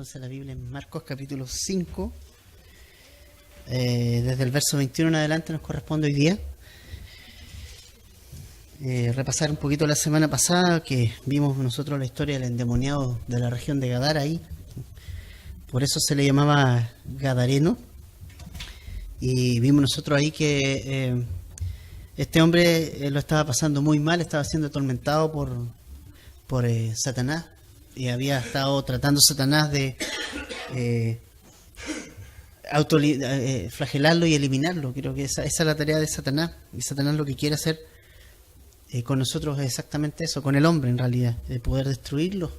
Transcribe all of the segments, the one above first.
entonces la Biblia en Marcos capítulo 5. Desde el verso 21 en adelante nos corresponde hoy día repasar un poquito la semana pasada, que vimos nosotros la historia del endemoniado de la región de Gadara ahí. Por eso se le llamaba Gadareno. Y vimos nosotros ahí que este hombre lo estaba pasando muy mal, estaba siendo atormentado por Satanás, y había estado tratando Satanás de flagelarlo y eliminarlo. Creo que esa es la tarea de Satanás, y Satanás lo que quiere hacer con nosotros es exactamente eso, con el hombre en realidad, de poder destruirlo,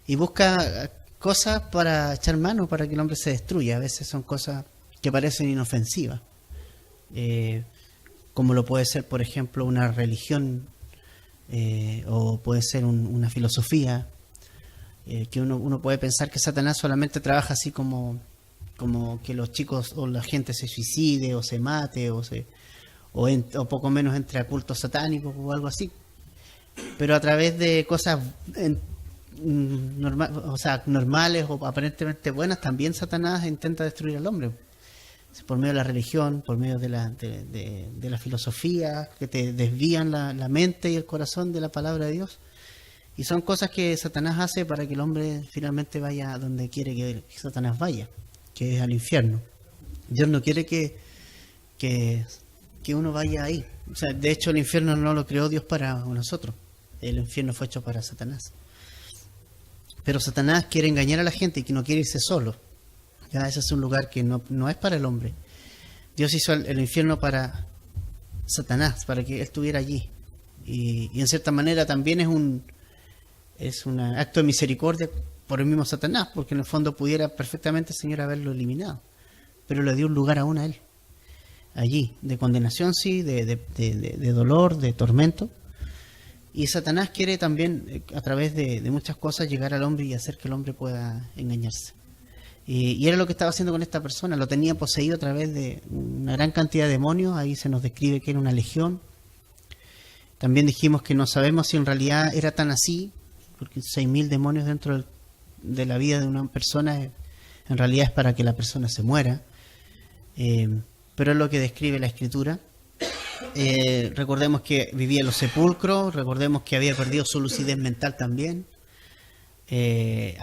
y busca cosas para echar mano para que el hombre se destruya. A veces son cosas que parecen inofensivas, como lo puede ser, por ejemplo, una religión, o puede ser una filosofía, que uno puede pensar que Satanás solamente trabaja así como que los chicos o la gente se suicide o se mate o poco menos entre a cultos satánicos o algo así, pero a través de cosas normales o aparentemente buenas, también Satanás intenta destruir al hombre por medio de la religión, por medio de la filosofía, que te desvían la mente y el corazón de la palabra de Dios. Y son cosas que Satanás hace para que el hombre finalmente vaya a donde quiere que Satanás vaya, que es al infierno. Dios no quiere que uno vaya ahí. O sea, de hecho el infierno no lo creó Dios para nosotros. El infierno fue hecho para Satanás. Pero Satanás quiere engañar a la gente y que no quiere irse solo. Ya, ese es un lugar que no es para el hombre. Dios hizo el infierno para Satanás, para que él estuviera allí. Y en cierta manera también es un acto de misericordia por el mismo Satanás, porque en el fondo pudiera perfectamente el Señor haberlo eliminado, pero le dio un lugar aún a él allí, de condenación, sí, de dolor, de tormento. Y Satanás quiere también, a través de muchas cosas, llegar al hombre y hacer que el hombre pueda engañarse. Y era lo que estaba haciendo con esta persona. Lo tenía poseído a través de una gran cantidad de demonios. Ahí se nos describe que era una legión. También dijimos que no sabemos si en realidad era tan así, porque 6.000 demonios dentro de la vida de una persona en realidad es para que la persona se muera, pero es lo que describe la Escritura. Recordemos que vivía en los sepulcros, recordemos que había perdido su lucidez mental también, se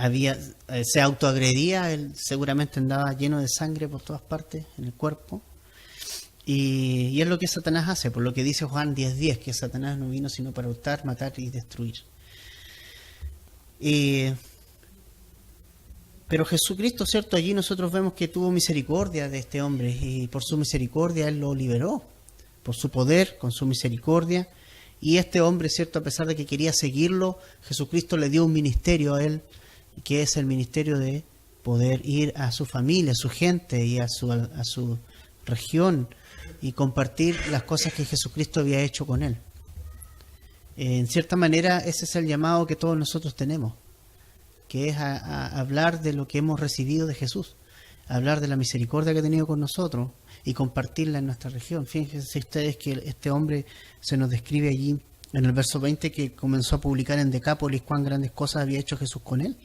autoagredía, él seguramente andaba lleno de sangre por todas partes en el cuerpo. Y es lo que Satanás hace, por lo que dice Juan 10:10, que Satanás no vino sino para hurtar, matar y destruir. Pero Jesucristo, ¿cierto? Allí nosotros vemos que tuvo misericordia de este hombre, y por su misericordia Él lo liberó, por su poder, con su misericordia. Y este hombre, ¿cierto? A pesar de que quería seguirlo, Jesucristo le dio un ministerio a él, que es el ministerio de poder ir a su familia, a su gente y a su región, y compartir las cosas que Jesucristo había hecho con él. En cierta manera, ese es el llamado que todos nosotros tenemos, que es a hablar de lo que hemos recibido de Jesús, hablar de la misericordia que ha tenido con nosotros y compartirla en nuestra región. Fíjense ustedes que este hombre se nos describe allí en el verso 20 que comenzó a publicar en Decápolis cuán grandes cosas había hecho Jesús con él.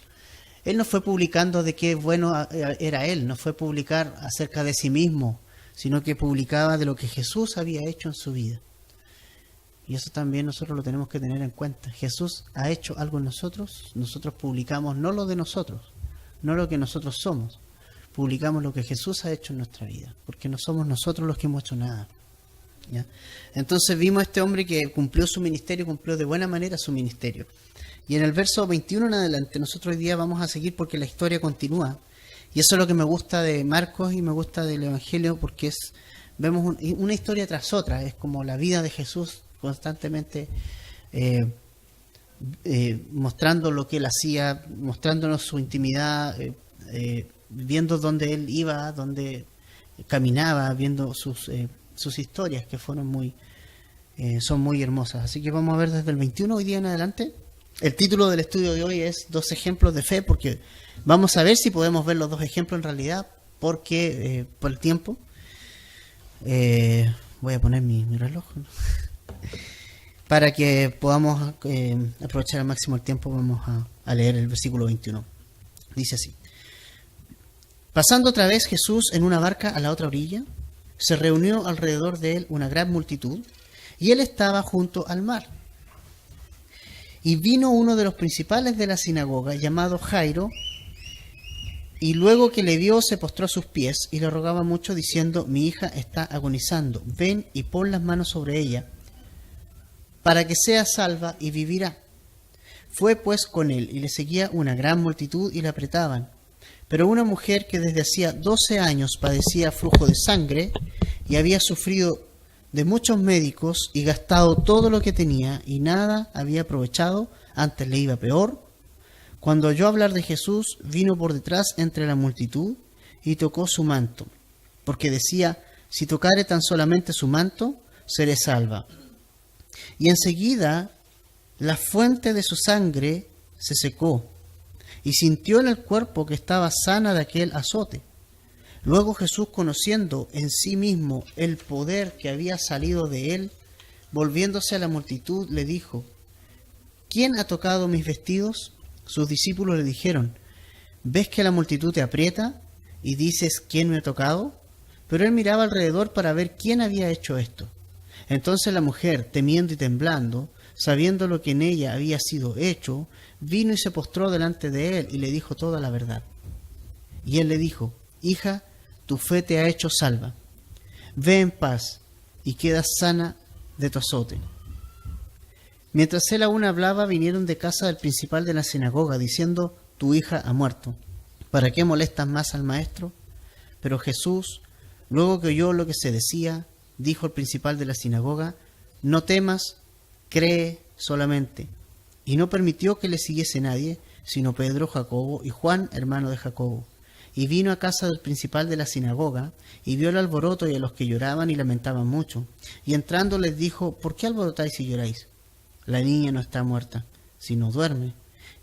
Él no fue publicando de qué bueno era él, no fue publicar acerca de sí mismo, sino que publicaba de lo que Jesús había hecho en su vida. Y eso también nosotros lo tenemos que tener en cuenta. Jesús ha hecho algo en nosotros, nosotros publicamos no lo de nosotros, no lo que nosotros somos, publicamos lo que Jesús ha hecho en nuestra vida, porque no somos nosotros los que hemos hecho nada. ¿Ya? Entonces vimos a este hombre que cumplió su ministerio, cumplió de buena manera su ministerio. Y en el verso 21 en adelante, nosotros hoy día vamos a seguir porque la historia continúa. Y eso es lo que me gusta de Marcos y me gusta del Evangelio, porque vemos una historia tras otra, es como la vida de Jesús constantemente mostrando lo que él hacía, mostrándonos su intimidad, viendo dónde él iba, dónde caminaba, viendo sus historias que son muy hermosas. Así que vamos a ver desde el 21 hoy día en adelante. El título del estudio de hoy es 2 ejemplos de fe, porque vamos a ver si podemos ver los 2 ejemplos en realidad, porque por el tiempo voy a poner mi reloj, ¿no? Para que podamos aprovechar al máximo el tiempo. Vamos a leer el versículo 21. Dice así: Pasando otra vez Jesús en una barca a la otra orilla, se reunió alrededor de él una gran multitud, y él estaba junto al mar. Y vino uno de los principales de la sinagoga, llamado Jairo, y luego que le vio se postró a sus pies y le rogaba mucho, diciendo: mi hija está agonizando, ven y pon las manos sobre ella, para que sea salva y vivirá. Fue pues con él, y le seguía una gran multitud y le apretaban. Pero una mujer que desde hacía 12 años padecía flujo de sangre, y había sufrido de muchos médicos y gastado todo lo que tenía, y nada había aprovechado, antes le iba peor, cuando oyó hablar de Jesús, vino por detrás entre la multitud y tocó su manto, porque decía: si tocare tan solamente su manto, seré salva. Y enseguida la fuente de su sangre se secó, y sintió en el cuerpo que estaba sana de aquel azote. Luego Jesús, conociendo en sí mismo el poder que había salido de él, volviéndose a la multitud, le dijo: ¿quién ha tocado mis vestidos? Sus discípulos le dijeron: ¿ves que la multitud te aprieta y dices: ¿quién me ha tocado? Pero él miraba alrededor para ver quién había hecho esto. Entonces la mujer, temiendo y temblando, sabiendo lo que en ella había sido hecho, vino y se postró delante de él y le dijo toda la verdad. Y él le dijo: hija, tu fe te ha hecho salva. Ve en paz y queda sana de tu azote. Mientras él aún hablaba, vinieron de casa del principal de la sinagoga, diciendo: tu hija ha muerto. ¿Para qué molestas más al maestro? Pero Jesús, luego que oyó lo que se decía, dijo al principal de la sinagoga: no temas, cree solamente. Y no permitió que le siguiese nadie, sino Pedro, Jacobo y Juan, hermano de Jacobo. Y vino a casa del principal de la sinagoga, y vio el alboroto y a los que lloraban y lamentaban mucho. Y entrando les dijo: ¿por qué alborotáis y lloráis? La niña no está muerta, sino duerme.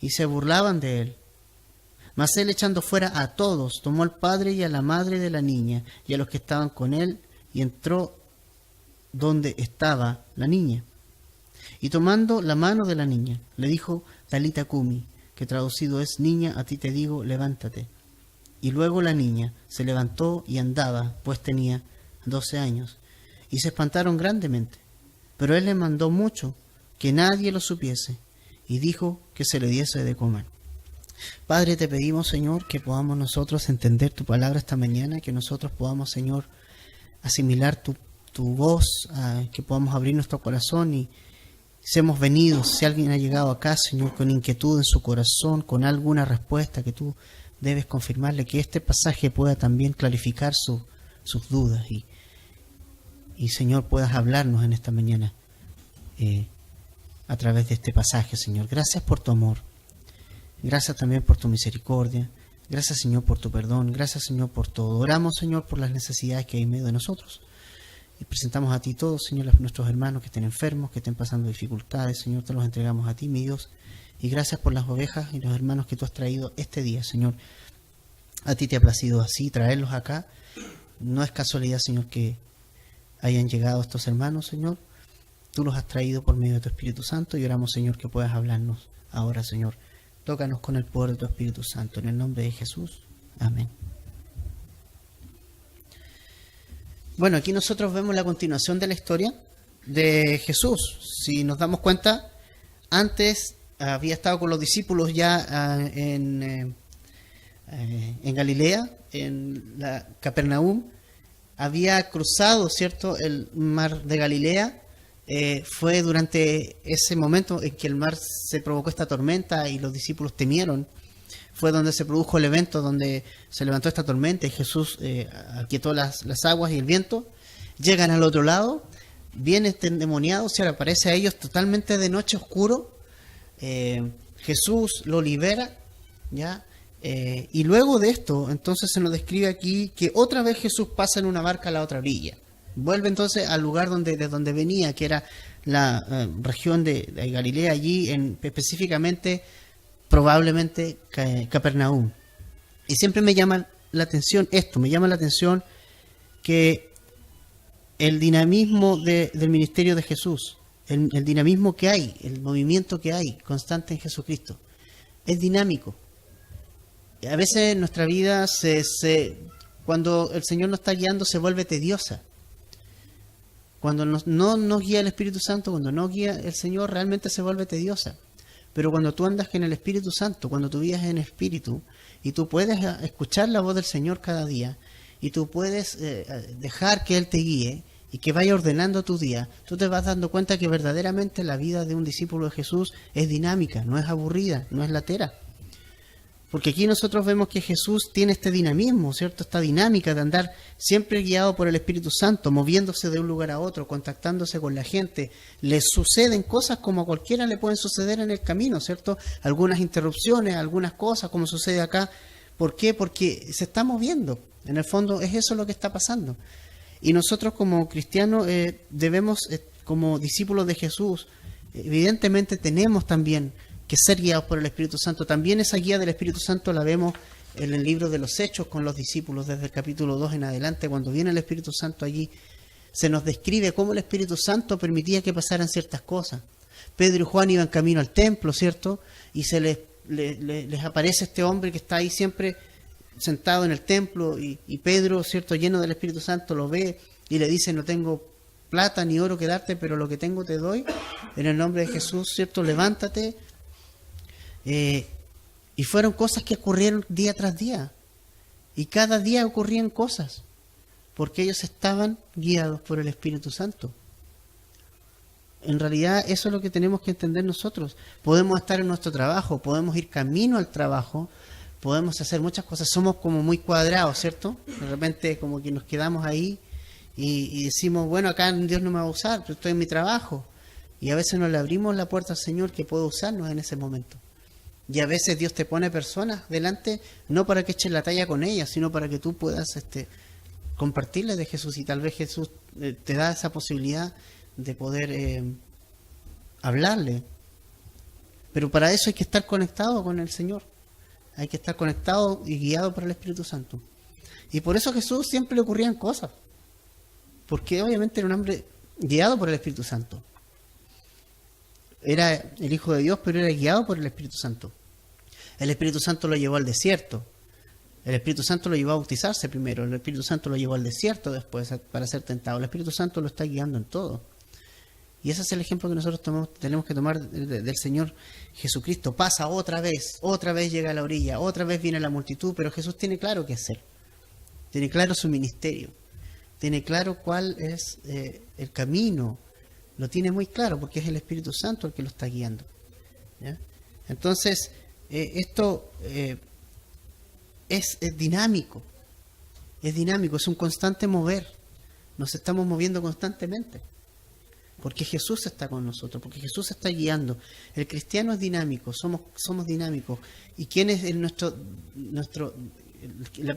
Y se burlaban de él. Mas él, echando fuera a todos, tomó al padre y a la madre de la niña y a los que estaban con él, y entró donde estaba la niña. Y tomando la mano de la niña, le dijo: Talita cumi, que traducido es: niña, a ti te digo, levántate. Y luego la niña se levantó y andaba, pues tenía 12 años. Y se espantaron grandemente. Pero él les mandó mucho que nadie lo supiese, y dijo que se le diese de comer. Padre, te pedimos, Señor, que podamos nosotros entender tu palabra esta mañana, que nosotros podamos, Señor, asimilar tu voz, que podamos abrir nuestro corazón. Y si hemos venido, si alguien ha llegado acá, Señor, con inquietud en su corazón, con alguna respuesta que tú debes confirmarle, que este pasaje pueda también clarificar sus dudas, y Señor, puedas hablarnos en esta mañana a través de este pasaje, Señor. Gracias por tu amor, gracias también por tu misericordia, gracias, Señor, por tu perdón, gracias, Señor, por todo. Oramos, Señor, por las necesidades que hay en medio de nosotros, y presentamos a ti todos, Señor, a nuestros hermanos que estén enfermos, que estén pasando dificultades, Señor, te los entregamos a ti, mi Dios. Y gracias por las ovejas y los hermanos que tú has traído este día, Señor. A ti te ha placido así traerlos acá. No es casualidad, Señor, que hayan llegado estos hermanos, Señor. Tú los has traído por medio de tu Espíritu Santo, y oramos, Señor, que puedas hablarnos ahora, Señor. Tócanos con el poder de tu Espíritu Santo. En el nombre de Jesús. Amén. Bueno, aquí nosotros vemos la continuación de la historia de Jesús. Si nos damos cuenta, antes había estado con los discípulos ya en Galilea, en la Capernaum. Había cruzado, ¿cierto?, el mar de Galilea. Fue durante ese momento en que el mar se provocó esta tormenta y los discípulos temieron. Fue donde se produjo el evento donde se levantó esta tormenta y Jesús aquietó las aguas y el viento. Llegan al otro lado, viene este endemoniado, se le aparece a ellos totalmente de noche, oscuro. Jesús lo libera, ¿ya? Y luego de esto, entonces se nos describe aquí que otra vez Jesús pasa en una barca a la otra orilla. Vuelve entonces al lugar de donde venía, que era la región de Galilea, allí específicamente, probablemente Capernaum. Y siempre me llama la atención que el dinamismo del ministerio de Jesús, el dinamismo que hay, el movimiento que hay constante en Jesucristo, es dinámico. A veces nuestra vida, cuando el Señor nos está guiando, se vuelve tediosa. Cuando no nos guía el Espíritu Santo, cuando no guía el Señor, realmente se vuelve tediosa. Pero cuando tú andas en el Espíritu Santo, cuando tú vives en Espíritu, y tú puedes escuchar la voz del Señor cada día, y tú puedes dejar que Él te guíe, y que vaya ordenando tu día, tú te vas dando cuenta que verdaderamente la vida de un discípulo de Jesús es dinámica, no es aburrida, no es latera. Porque aquí nosotros vemos que Jesús tiene este dinamismo, ¿cierto? Esta dinámica de andar siempre guiado por el Espíritu Santo, moviéndose de un lugar a otro, contactándose con la gente. Le suceden cosas como a cualquiera le pueden suceder en el camino, ¿cierto? Algunas interrupciones, algunas cosas, como sucede acá. ¿Por qué? Porque se está moviendo. En el fondo es eso lo que está pasando. Y nosotros como cristianos debemos, como discípulos de Jesús, evidentemente tenemos también que ser guiados por el Espíritu Santo. También esa guía del Espíritu Santo la vemos en el libro de los Hechos con los discípulos, desde el capítulo 2 en adelante, cuando viene el Espíritu Santo allí, se nos describe cómo el Espíritu Santo permitía que pasaran ciertas cosas. Pedro y Juan iban camino al templo, ¿cierto? Y se les aparece este hombre que está ahí siempre sentado en el templo, y Pedro, ¿cierto?, lleno del Espíritu Santo, lo ve y le dice: no tengo plata ni oro que darte, pero lo que tengo te doy. En el nombre de Jesús, ¿cierto?, levántate. Y fueron cosas que ocurrieron día tras día. Y cada día ocurrían cosas, porque ellos estaban guiados por el Espíritu Santo. En realidad eso es lo que tenemos que entender nosotros. Podemos estar en nuestro trabajo, podemos ir camino al trabajo, podemos hacer muchas cosas. Somos como muy cuadrados, ¿cierto? De repente como que nos quedamos ahí y decimos: bueno, acá Dios no me va a usar, pero estoy en mi trabajo. Y a veces no le abrimos la puerta al Señor que puede usarnos en ese momento. Y a veces Dios te pone personas delante, no para que eches la talla con ellas, sino para que tú puedas compartirles de Jesús. Y tal vez Jesús te da esa posibilidad de poder hablarle. Pero para eso hay que estar conectado con el Señor. Hay que estar conectado y guiado por el Espíritu Santo. Y por eso a Jesús siempre le ocurrían cosas. Porque obviamente era un hombre guiado por el Espíritu Santo. Era el Hijo de Dios, pero era guiado por el Espíritu Santo. El Espíritu Santo lo llevó al desierto. El Espíritu Santo lo llevó a bautizarse primero. El Espíritu Santo lo llevó al desierto después para ser tentado. El Espíritu Santo lo está guiando en todo. Y ese es el ejemplo que nosotros tenemos que tomar del Señor Jesucristo. Pasa otra vez llega a la orilla, otra vez viene la multitud, pero Jesús tiene claro qué hacer. Tiene claro su ministerio. Tiene claro cuál es el camino. Lo tiene muy claro porque es el Espíritu Santo el que lo está guiando. ¿Ya? Entonces, esto es dinámico. Es dinámico, es un constante mover. Nos estamos moviendo constantemente. Porque Jesús está con nosotros, porque Jesús está guiando. El cristiano es dinámico, somos dinámicos. ¿Y quién es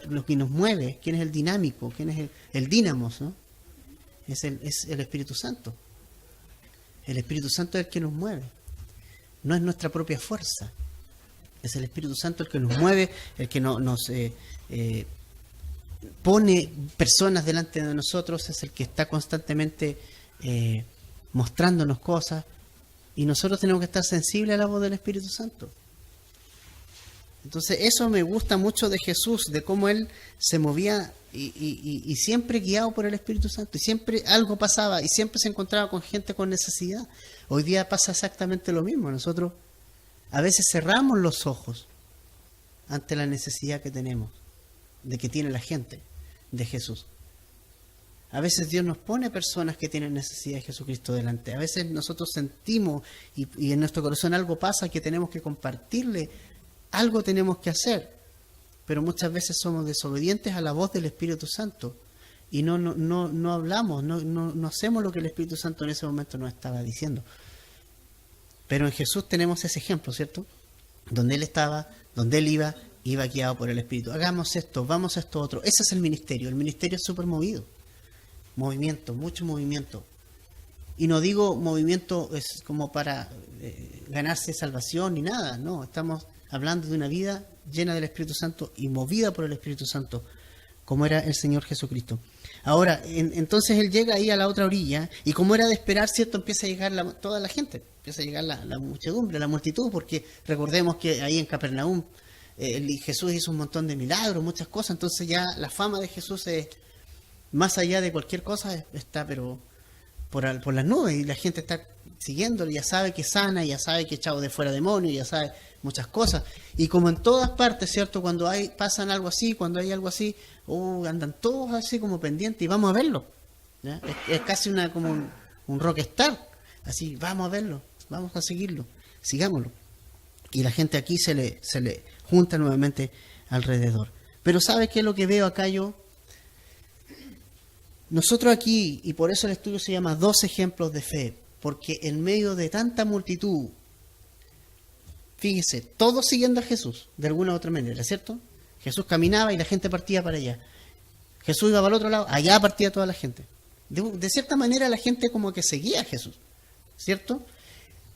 lo que nos mueve? ¿Quién es el dinámico? ¿Quién es el dínamos, ¿no? Es el Espíritu Santo. El Espíritu Santo es el que nos mueve. No es nuestra propia fuerza. Es el Espíritu Santo el que nos mueve, el que nos pone personas delante de nosotros, es el que está constantemente mostrándonos cosas. Y nosotros tenemos que estar sensibles a la voz del Espíritu Santo. Entonces eso me gusta mucho de Jesús, de cómo Él se movía y siempre guiado por el Espíritu Santo, y siempre algo pasaba, y siempre se encontraba con gente con necesidad. Hoy día pasa exactamente lo mismo. Nosotros a veces cerramos los ojos ante la necesidad que tenemos, de que tiene la gente de Jesús. A veces Dios nos pone personas que tienen necesidad de Jesucristo delante. A veces nosotros sentimos y en nuestro corazón algo pasa que tenemos que compartirle. Algo tenemos que hacer, pero muchas veces somos desobedientes a la voz del Espíritu Santo y no hablamos, no hacemos lo que el Espíritu Santo en ese momento nos estaba diciendo. Pero en Jesús tenemos ese ejemplo, ¿cierto? Donde Él estaba, donde Él iba guiado por el Espíritu. Hagamos esto, vamos a esto otro. Ese es el ministerio. El ministerio es súper movido. Movimiento, mucho movimiento. Y no digo movimiento es como para ganarse salvación ni nada, no, estamos hablando de una vida llena del Espíritu Santo y movida por el Espíritu Santo, como era el Señor Jesucristo. Ahora, entonces Él llega ahí a la otra orilla, y como era de esperar, ¿cierto?, empieza a llegar toda la gente, empieza a llegar la muchedumbre, la multitud, porque recordemos que ahí en Capernaum Jesús hizo un montón de milagros, muchas cosas, entonces ya la fama de Jesús es, más allá de cualquier cosa, está pero por las nubes, y la gente está siguiéndolo, ya sabe que sana, ya sabe que echado de fuera demonios, ya sabe muchas cosas. Y como en todas partes, ¿cierto? Cuando pasan algo así, cuando hay algo así, andan todos así como pendientes y vamos a verlo. ¿Ya? Es casi como un rockstar, así, vamos a verlo, vamos a seguirlo, sigámoslo. Y la gente aquí se le junta nuevamente alrededor. Pero ¿sabes qué es lo que veo acá yo? Nosotros aquí, y por eso el estudio se llama 2 ejemplos de fe, porque en medio de tanta multitud, fíjese, todos siguiendo a Jesús, de alguna u otra manera, ¿cierto? Jesús caminaba y la gente partía para allá. Jesús iba para el otro lado, allá partía toda la gente. De cierta manera la gente como que seguía a Jesús, ¿cierto?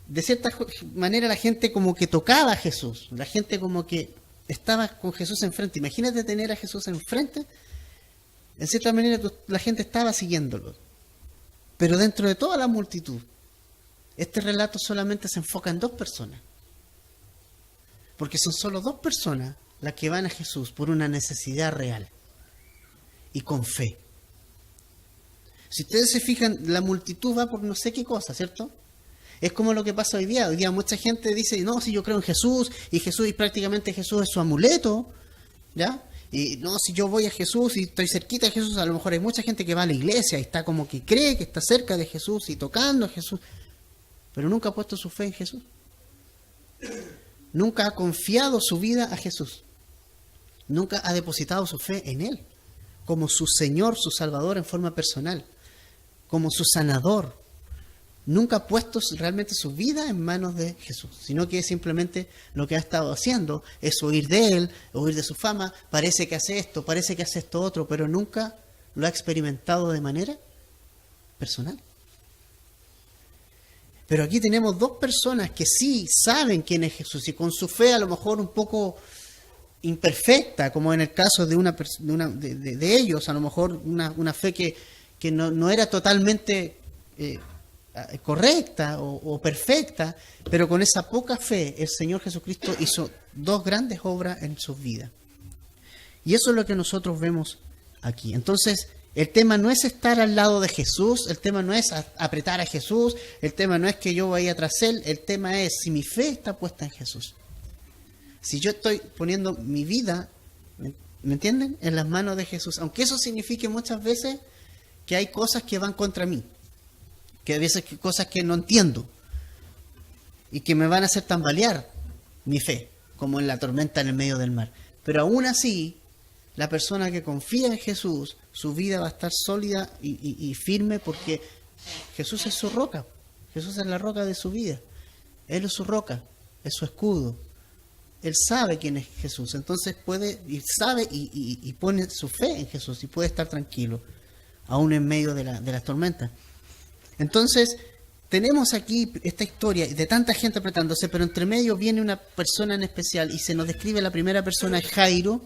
De cierta manera la gente como que tocaba a Jesús, la gente como que estaba con Jesús enfrente. Imagínate tener a Jesús enfrente. En cierta manera la gente estaba siguiéndolo. Pero dentro de toda la multitud, este relato solamente se enfoca en 2 personas. Porque son solo 2 personas las que van a Jesús por una necesidad real y con fe. Si ustedes se fijan, la multitud va por no sé qué cosa, ¿cierto? Es como lo que pasa hoy día. Hoy día mucha gente dice, no, si yo creo en Jesús, y prácticamente Jesús es su amuleto, ¿ya? Y no, si yo voy a Jesús y estoy cerquita de Jesús, a lo mejor hay mucha gente que va a la iglesia y está como que cree que está cerca de Jesús y tocando a Jesús, pero nunca ha puesto su fe en Jesús. Nunca ha confiado su vida a Jesús. Nunca ha depositado su fe en Él, como su Señor, su Salvador en forma personal, como su sanador. Nunca ha puesto realmente su vida en manos de Jesús, sino que simplemente lo que ha estado haciendo es oír de Él, oír de su fama, parece que hace esto, parece que hace esto otro, pero nunca lo ha experimentado de manera personal. Pero aquí tenemos 2 personas que sí saben quién es Jesús y con su fe a lo mejor un poco imperfecta, como en el caso de ellos, a lo mejor una fe que no era totalmente correcta o perfecta, pero con esa poca fe el Señor Jesucristo hizo 2 grandes obras en sus vidas. Y eso es lo que nosotros vemos aquí. Entonces, el tema no es estar al lado de Jesús, el tema no es apretar a Jesús, el tema no es que yo vaya tras Él, el tema es si mi fe está puesta en Jesús. Si yo estoy poniendo mi vida, ¿me entienden?, en las manos de Jesús, aunque eso signifique muchas veces que hay cosas que van contra mí, que a veces hay cosas que no entiendo y que me van a hacer tambalear mi fe, como en la tormenta en el medio del mar. Pero aún así, la persona que confía en Jesús, su vida va a estar sólida y firme porque Jesús es su roca. Jesús es la roca de su vida. Él es su roca, es su escudo. Él sabe quién es Jesús, entonces puede y sabe y pone su fe en Jesús y puede estar tranquilo, aún en medio de las tormentas. Entonces, tenemos aquí esta historia de tanta gente apretándose, pero entre medio viene una persona en especial y se nos describe la primera persona, Jairo,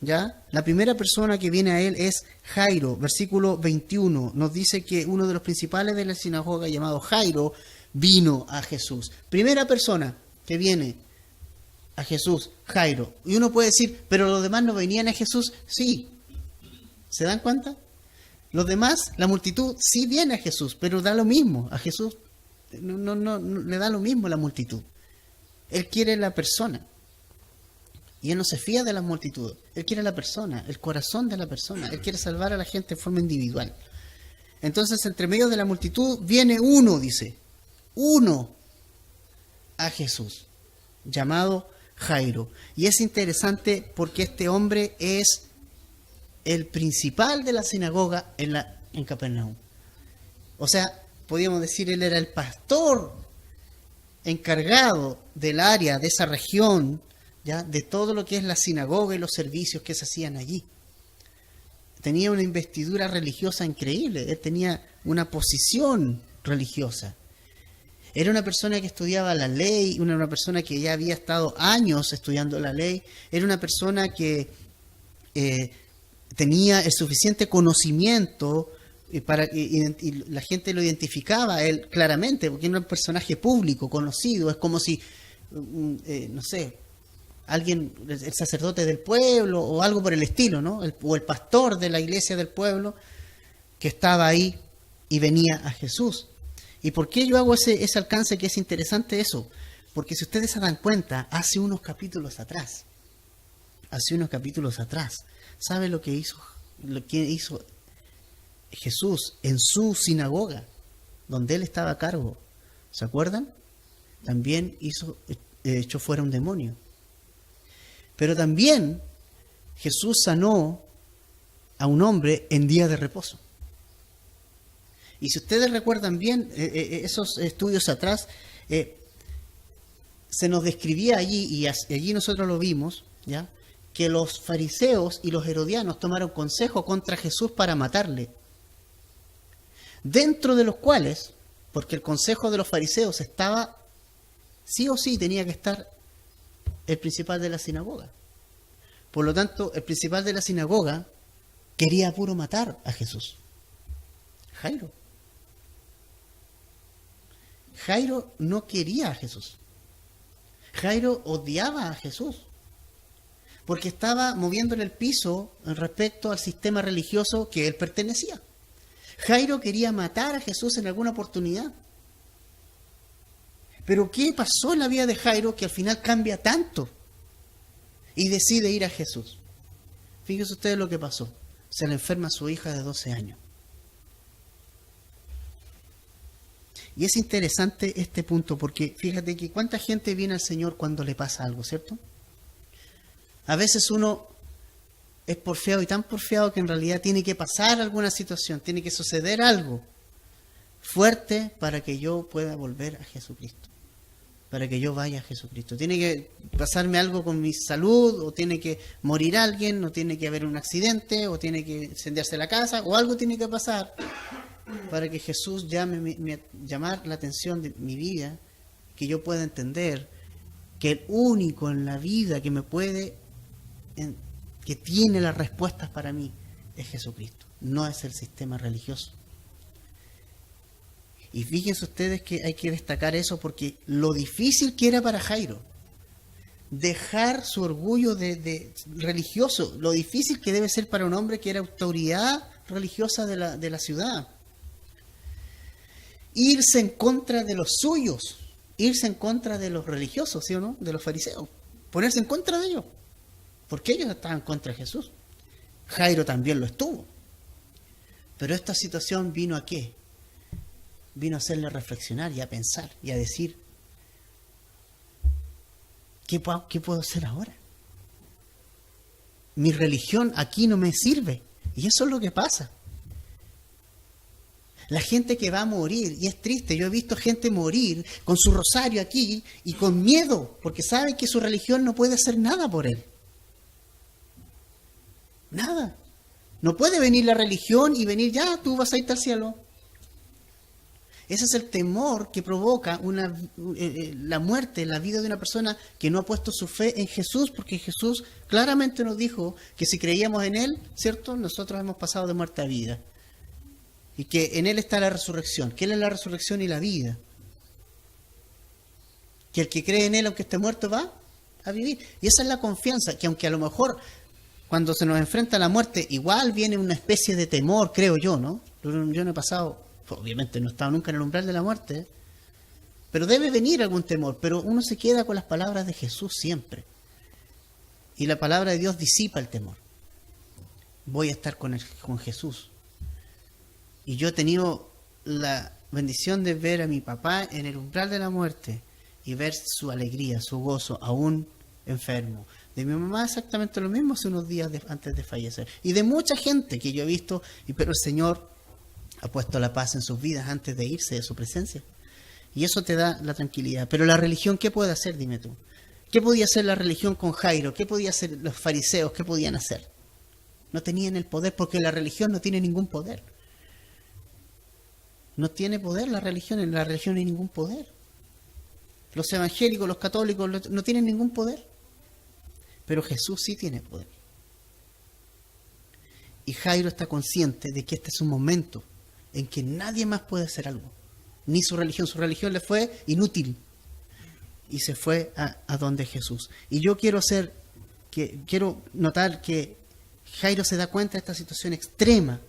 ¿ya? La primera persona que viene a él es Jairo. Versículo 21 nos dice que uno de los principales de la sinagoga, llamado Jairo, vino a Jesús. Primera persona que viene a Jesús, Jairo. Y uno puede decir, ¿pero los demás no venían a Jesús? Sí. ¿Se dan cuenta? Los demás, la multitud, sí viene a Jesús, pero da lo mismo. A Jesús no le da lo mismo la multitud. Él quiere la persona. Y Él no se fía de las multitudes. Él quiere la persona, el corazón de la persona. Él quiere salvar a la gente de forma individual. Entonces, entre medio de la multitud viene uno, dice, uno a Jesús, llamado Jairo. Y es interesante porque este hombre es el principal de la sinagoga en Capernaum. O sea, podríamos decir, él era el pastor encargado del área, de esa región, ¿ya?, de todo lo que es la sinagoga y los servicios que se hacían allí. Tenía una investidura religiosa increíble, él tenía una posición religiosa. Era una persona que estudiaba la ley, una persona que ya había estado años estudiando la ley, era una persona que tenía el suficiente conocimiento y la gente lo identificaba a él claramente, porque era un personaje público, conocido. Es como si, no sé, alguien, el sacerdote del pueblo o algo por el estilo, ¿no? O el pastor de la iglesia del pueblo que estaba ahí y venía a Jesús. ¿Y por qué yo hago ese alcance que es interesante eso? Porque si ustedes se dan cuenta, hace unos capítulos atrás, ¿sabe lo que hizo Jesús en su sinagoga, donde él estaba a cargo? ¿Se acuerdan? También echó fuera un demonio. Pero también Jesús sanó a un hombre en día de reposo. Y si ustedes recuerdan bien esos estudios atrás, se nos describía allí, y allí nosotros lo vimos, ¿ya?, que los fariseos y los herodianos tomaron consejo contra Jesús para matarle. Dentro de los cuales, porque el consejo de los fariseos estaba, sí o sí tenía que estar el principal de la sinagoga. Por lo tanto, el principal de la sinagoga quería puro matar a Jesús. Jairo no quería a Jesús. Jairo odiaba a Jesús, porque estaba moviéndole el piso respecto al sistema religioso que él pertenecía. Jairo quería matar a Jesús en alguna oportunidad. Pero ¿qué pasó en la vida de Jairo que al final cambia tanto y decide ir a Jesús? Fíjense ustedes lo que pasó. Se le enferma su hija de 12 años. Y es interesante este punto porque fíjate que cuánta gente viene al Señor cuando le pasa algo, ¿cierto? A veces uno es porfiado y tan porfiado que en realidad tiene que pasar alguna situación, tiene que suceder algo fuerte para que yo pueda volver a Jesucristo, para que yo vaya a Jesucristo. Tiene que pasarme algo con mi salud, o tiene que morir alguien, o tiene que haber un accidente, o tiene que incendiarse la casa, o algo tiene que pasar para que Jesús llamar la atención de mi vida, que yo pueda entender que el único en la vida que me puede, que tiene las respuestas para mí, es Jesucristo, no es el sistema religioso. Y fíjense ustedes que hay que destacar eso, porque lo difícil que era para Jairo dejar su orgullo de religioso, lo difícil que debe ser para un hombre que era autoridad religiosa de la ciudad, irse en contra de los suyos, irse en contra de los religiosos, ¿sí o no?, de los fariseos, ponerse en contra de ellos, porque ellos estaban contra Jesús. Jairo también lo estuvo. Pero esta situación vino ¿a qué? Vino a hacerle reflexionar y a pensar y a decir, ¿qué puedo hacer ahora? Mi religión aquí no me sirve. Y eso es lo que pasa. La gente que va a morir, y es triste, yo he visto gente morir con su rosario aquí y con miedo, porque saben que su religión no puede hacer nada por él. Nada. No puede venir la religión y venir, ya, tú vas a irte al cielo. Ese es el temor que provoca la muerte, la vida de una persona que no ha puesto su fe en Jesús, porque Jesús claramente nos dijo que si creíamos en Él, ¿cierto?, nosotros hemos pasado de muerte a vida. Y que en Él está la resurrección, que Él es la resurrección y la vida. Que el que cree en Él, aunque esté muerto, va a vivir. Y esa es la confianza, que aunque a lo mejor cuando se nos enfrenta a la muerte, igual viene una especie de temor, creo yo, ¿no? Yo no he pasado, obviamente no he estado nunca en el umbral de la muerte, pero debe venir algún temor, pero uno se queda con las palabras de Jesús siempre. Y la palabra de Dios disipa el temor. Voy a estar con Jesús. Y yo he tenido la bendición de ver a mi papá en el umbral de la muerte y ver su alegría, su gozo, aún enfermo. De mi mamá exactamente lo mismo hace unos días antes de fallecer. Y de mucha gente que yo he visto, pero el Señor ha puesto la paz en sus vidas antes de irse de su presencia. Y eso te da la tranquilidad. Pero la religión, ¿qué puede hacer? Dime tú. ¿Qué podía hacer la religión con Jairo? ¿Qué podía hacer los fariseos? ¿Qué podían hacer? No tenían el poder, porque la religión no tiene ningún poder. No tiene poder la religión, en la religión no hay ningún poder. Los evangélicos, los católicos no tienen ningún poder. Pero Jesús sí tiene poder. Y Jairo está consciente de que este es un momento en que nadie más puede hacer algo. Ni su religión le fue inútil. y se fue a donde Jesús. Y yo quiero notar que Jairo se da cuenta de esta situación extrema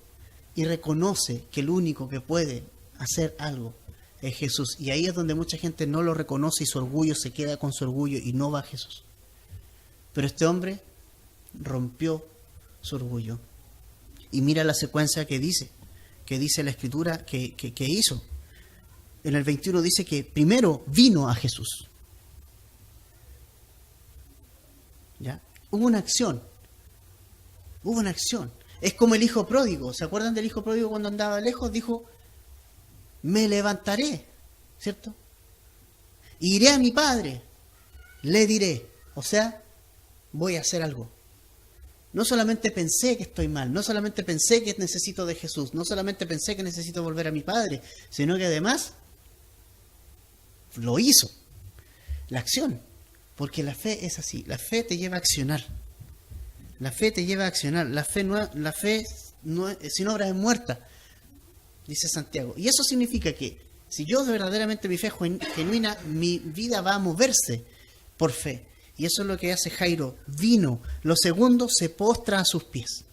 y reconoce que el único que puede hacer algo es Jesús. Y ahí es donde mucha gente no lo reconoce y su orgullo se queda con su orgullo y no va a Jesús. Pero este hombre rompió su orgullo. Y mira la secuencia que dice la Escritura que hizo. En el 21 dice que primero vino a Jesús. ¿Ya? Hubo una acción. Es como el hijo pródigo. ¿Se acuerdan del hijo pródigo cuando andaba lejos? Dijo, me levantaré, ¿cierto? Iré a mi padre, le diré. O sea, voy a hacer algo. No solamente pensé que estoy mal, no solamente pensé que necesito de Jesús, no solamente pensé que necesito volver a mi padre, sino que además lo hizo. La acción. Porque la fe es así. La fe te lleva a accionar. La fe te lleva a accionar. La fe sin obra es muerta, dice Santiago. Y eso significa que si yo verdaderamente mi fe es genuina, mi vida va a moverse por fe. Y eso es lo que hace Jairo. Vino. Lo segundo, se postra a sus pies.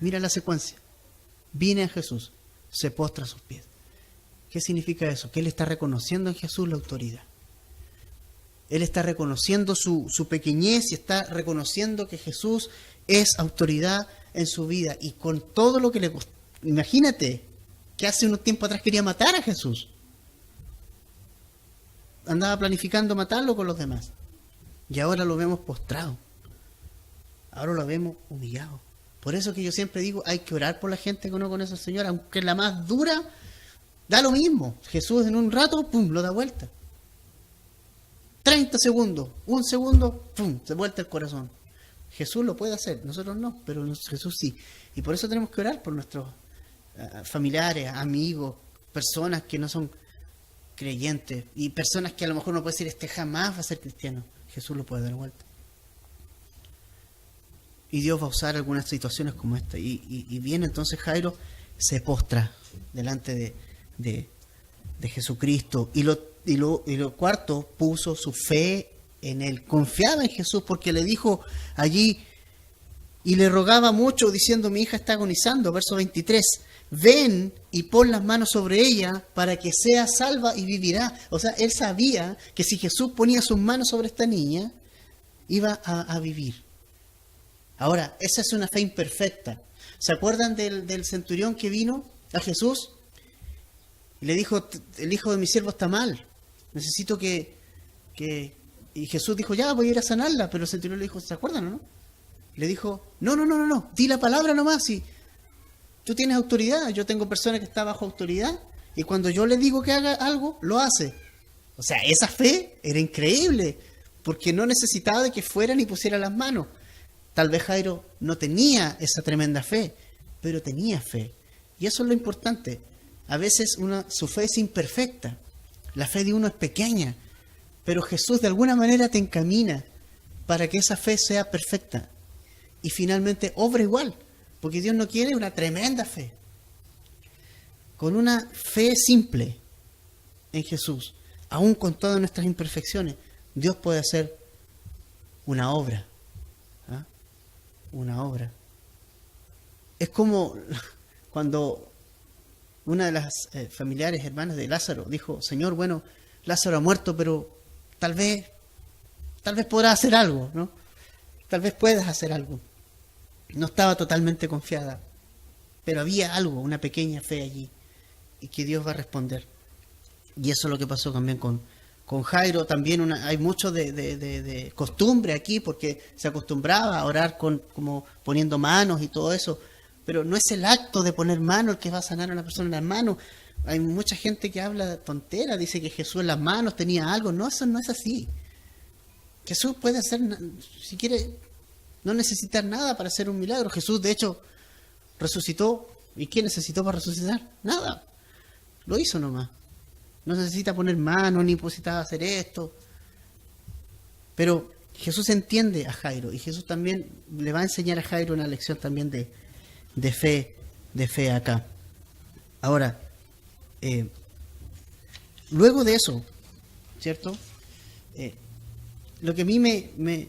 Mira la secuencia. Viene a Jesús, se postra a sus pies. ¿Qué significa eso? Que él está reconociendo en Jesús la autoridad. Él está reconociendo su pequeñez y está reconociendo que Jesús es autoridad en su vida. Y con todo lo que le costó. Imagínate que hace unos tiempos atrás quería matar a Jesús. Andaba planificando matarlo con los demás. Y ahora lo vemos postrado. Ahora lo vemos humillado. Por eso que yo siempre digo, hay que orar por la gente que no conoce al Señor, aunque es la más dura, da lo mismo. Jesús en un rato, pum, lo da vuelta. 30 segundos, un segundo, pum, se vuelta el corazón. Jesús lo puede hacer, nosotros no, pero Jesús sí. Y por eso tenemos que orar por nuestros familiares, amigos, personas que no son creyentes y personas que a lo mejor no puede decir, este jamás va a ser cristiano. Jesús lo puede dar vuelta. Y Dios va a usar algunas situaciones como esta. Y viene entonces Jairo, se postra delante de Jesucristo. Y lo cuarto, puso su fe en él. Confiaba en Jesús porque le dijo allí y le rogaba mucho diciendo, mi hija está agonizando. Verso 23. Ven y pon las manos sobre ella para que sea salva y vivirá. O sea, él sabía que si Jesús ponía sus manos sobre esta niña, iba a vivir. Ahora, esa es una fe imperfecta. ¿Se acuerdan del centurión que vino a Jesús? Y le dijo, el hijo de mi siervo está mal. Necesito que... Y Jesús dijo, ya, voy a ir a sanarla. Pero el centurión le dijo, ¿se acuerdan o no? Le dijo, no, di la palabra nomás. Y tú tienes autoridad, yo tengo personas que están bajo autoridad. Y cuando yo le digo que haga algo, lo hace. O sea, esa fe era increíble. Porque no necesitaba de que fueran y pusieran las manos. Tal vez Jairo no tenía esa tremenda fe, pero tenía fe. Y eso es lo importante. A veces su fe es imperfecta. La fe de uno es pequeña. Pero Jesús de alguna manera te encamina para que esa fe sea perfecta. Y finalmente obra igual. Porque Dios no quiere una tremenda fe. Con una fe simple en Jesús, aún con todas nuestras imperfecciones, Dios puede hacer una obra. Una obra. Es como cuando una de las familiares, hermanas de Lázaro, dijo, Señor, bueno, Lázaro ha muerto, pero tal vez podrás hacer algo, ¿no? Tal vez puedas hacer algo. No estaba totalmente confiada, pero había algo, una pequeña fe allí, y que Dios va a responder. Y eso es lo que pasó también con Jairo. También hay mucho de costumbre aquí, porque se acostumbraba a orar como poniendo manos y todo eso, pero no es el acto de poner manos el que va a sanar a una persona en las manos. Hay mucha gente que habla tontera, dice que Jesús en las manos tenía algo. No, eso no es así. Jesús puede hacer, si quiere, no necesitar nada para hacer un milagro. Jesús, de hecho, resucitó. ¿Y qué necesitó para resucitar? Nada. Lo hizo nomás. No necesita poner manos, ni necesitaba hacer esto. Pero Jesús entiende a Jairo. Y Jesús también le va a enseñar a Jairo una lección también de fe acá. Ahora, luego de eso, ¿cierto? Lo que a mí me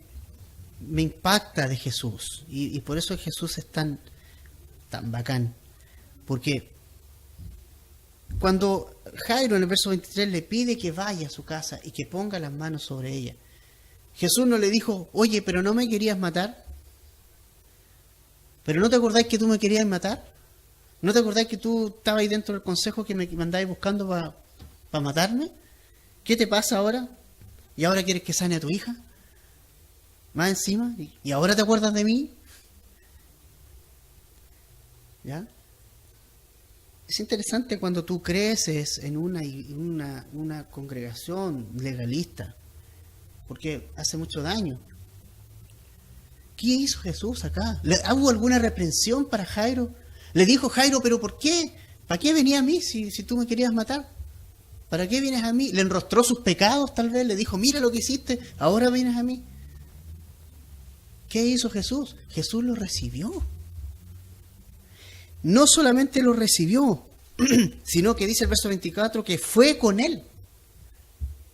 impacta de Jesús, y por eso Jesús es tan bacán, porque cuando Jairo en el verso 23 le pide que vaya a su casa y que ponga las manos sobre ella, Jesús no le dijo, oye, pero no me querías matar, pero no te acordás que tú me querías matar, no te acordás que tú estabas ahí dentro del consejo que me andabas buscando para matarme, ¿qué te pasa ahora? ¿Y ahora quieres que sane a tu hija? Más encima, ¿y ahora te acuerdas de mí? ¿Ya? Es interesante cuando tú creces en una congregación legalista, porque hace mucho daño. ¿Qué hizo Jesús acá? ¿Hubo alguna reprensión para Jairo? Le dijo Jairo, ¿pero por qué? ¿Para qué venía a mí si tú me querías matar? ¿Para qué vienes a mí? Le enrostró sus pecados tal vez, le dijo, mira lo que hiciste, ahora vienes a mí. ¿Qué hizo Jesús? Jesús lo recibió. No solamente lo recibió, sino que dice el verso 24 que fue con él.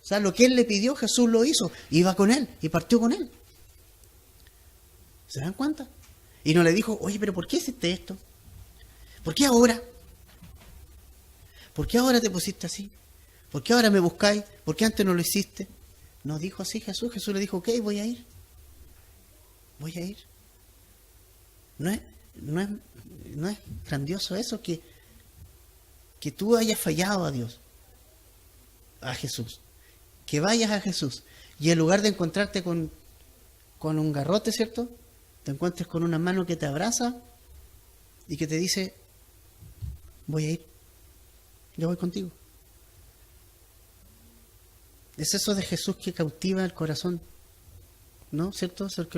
O sea, lo que él le pidió, Jesús lo hizo. Iba con él y partió con él. ¿Se dan cuenta? Y no le dijo, oye, pero ¿por qué hiciste esto? ¿Por qué ahora? ¿Por qué ahora te pusiste así? ¿Por qué ahora me buscáis? ¿Por qué antes no lo hiciste? No dijo así Jesús. Jesús le dijo, ok, voy a ir. Voy a ir. No es grandioso eso que tú hayas fallado a Dios, a Jesús. Que vayas a Jesús y en lugar de encontrarte con un garrote, ¿cierto? Te encuentres con una mano que te abraza y que te dice, voy a ir, yo voy contigo. Es eso de Jesús que cautiva el corazón, ¿no? ¿Cierto? Eso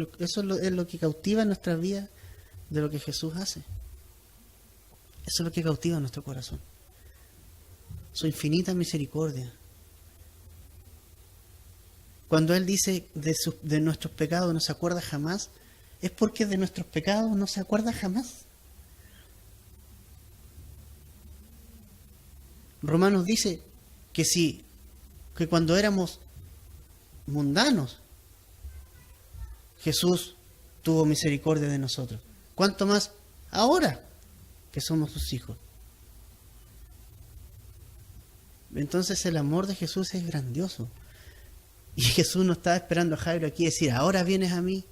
es lo que cautiva nuestra vida de lo que Jesús hace. Eso es lo que cautiva nuestro corazón. Su infinita misericordia. Cuando Él dice de nuestros pecados no se acuerda jamás, es porque de nuestros pecados no se acuerda jamás. Romanos dice que cuando éramos mundanos, Jesús tuvo misericordia de nosotros. ¿Cuánto más ahora que somos sus hijos? Entonces el amor de Jesús es grandioso. Y Jesús no estaba esperando a Jairo aquí decir, ahora vienes a mí,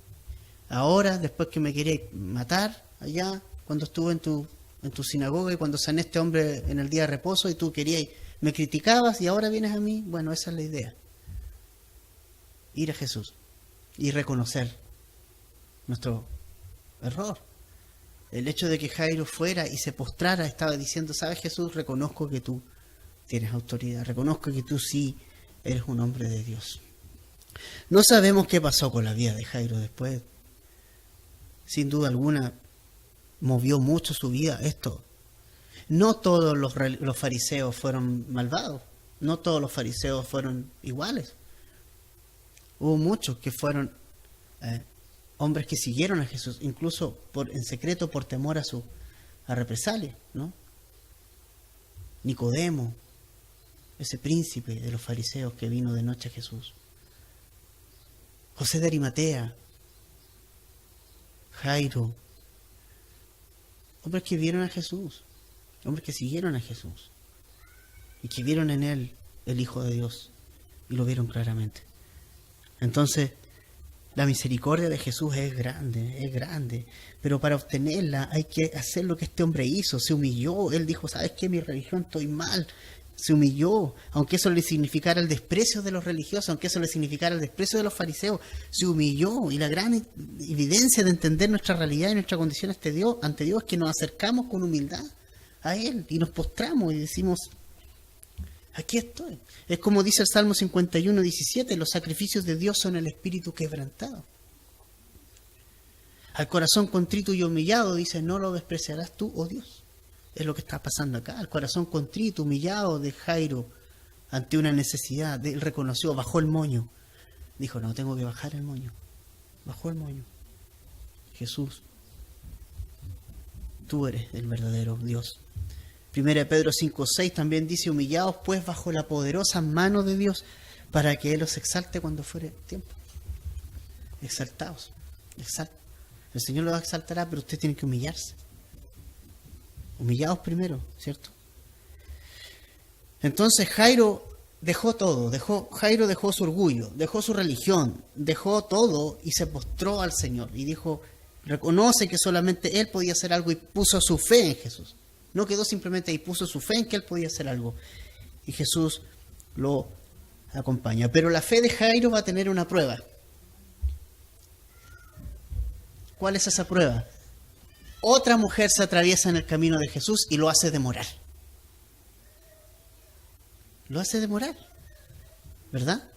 ahora después que me querías matar allá, cuando estuve en tu sinagoga y cuando sané a este hombre en el día de reposo y tú me criticabas y ahora vienes a mí. Bueno, esa es la idea. Ir a Jesús y reconocer nuestro error. El hecho de que Jairo fuera y se postrara estaba diciendo, ¿sabes, Jesús? Reconozco que tú tienes autoridad, reconozco que tú sí eres un hombre de Dios. No sabemos qué pasó con la vida de Jairo después. Sin duda alguna, movió mucho su vida esto. No todos los fariseos fueron malvados, no todos los fariseos fueron iguales. Hubo muchos que fueron hombres que siguieron a Jesús, incluso en secreto por temor a represalia, ¿no? Nicodemo, ese príncipe de los fariseos que vino de noche a Jesús. José de Arimatea, Jairo, hombres que vieron a Jesús, hombres que siguieron a Jesús y que vieron en él el Hijo de Dios y lo vieron claramente. Entonces, la misericordia de Jesús es grande, pero para obtenerla hay que hacer lo que este hombre hizo, se humilló, él dijo, ¿sabes qué? Mi religión estoy mal, se humilló, aunque eso le significara el desprecio de los religiosos, aunque eso le significara el desprecio de los fariseos, se humilló, y la gran evidencia de entender nuestra realidad y nuestra condición ante Dios es que nos acercamos con humildad a Él y nos postramos y decimos, aquí estoy. Es como dice el Salmo 51:17, los sacrificios de Dios son el espíritu quebrantado. Al corazón contrito y humillado, dice, no lo despreciarás tú, oh Dios. Es lo que está pasando acá. El corazón contrito, humillado de Jairo ante una necesidad. Él reconoció, bajó el moño. Dijo, no, tengo que bajar el moño. Bajó el moño. Jesús, tú eres el verdadero Dios. 1 Pedro 5:6 también dice, humillaos pues bajo la poderosa mano de Dios, para que Él los exalte cuando fuere tiempo. Exaltaos, exalta. El Señor los exaltará, pero usted tiene que humillarse. Humillaos primero, ¿cierto? Entonces Jairo dejó todo, Jairo dejó su orgullo, dejó su religión, dejó todo y se postró al Señor y dijo, reconoce que solamente Él podía hacer algo y puso su fe en Jesús. No quedó simplemente ahí, puso su fe en que Él podía hacer algo. Y Jesús lo acompaña. Pero la fe de Jairo va a tener una prueba. ¿Cuál es esa prueba? Otra mujer se atraviesa en el camino de Jesús y lo hace demorar. Lo hace demorar, ¿verdad?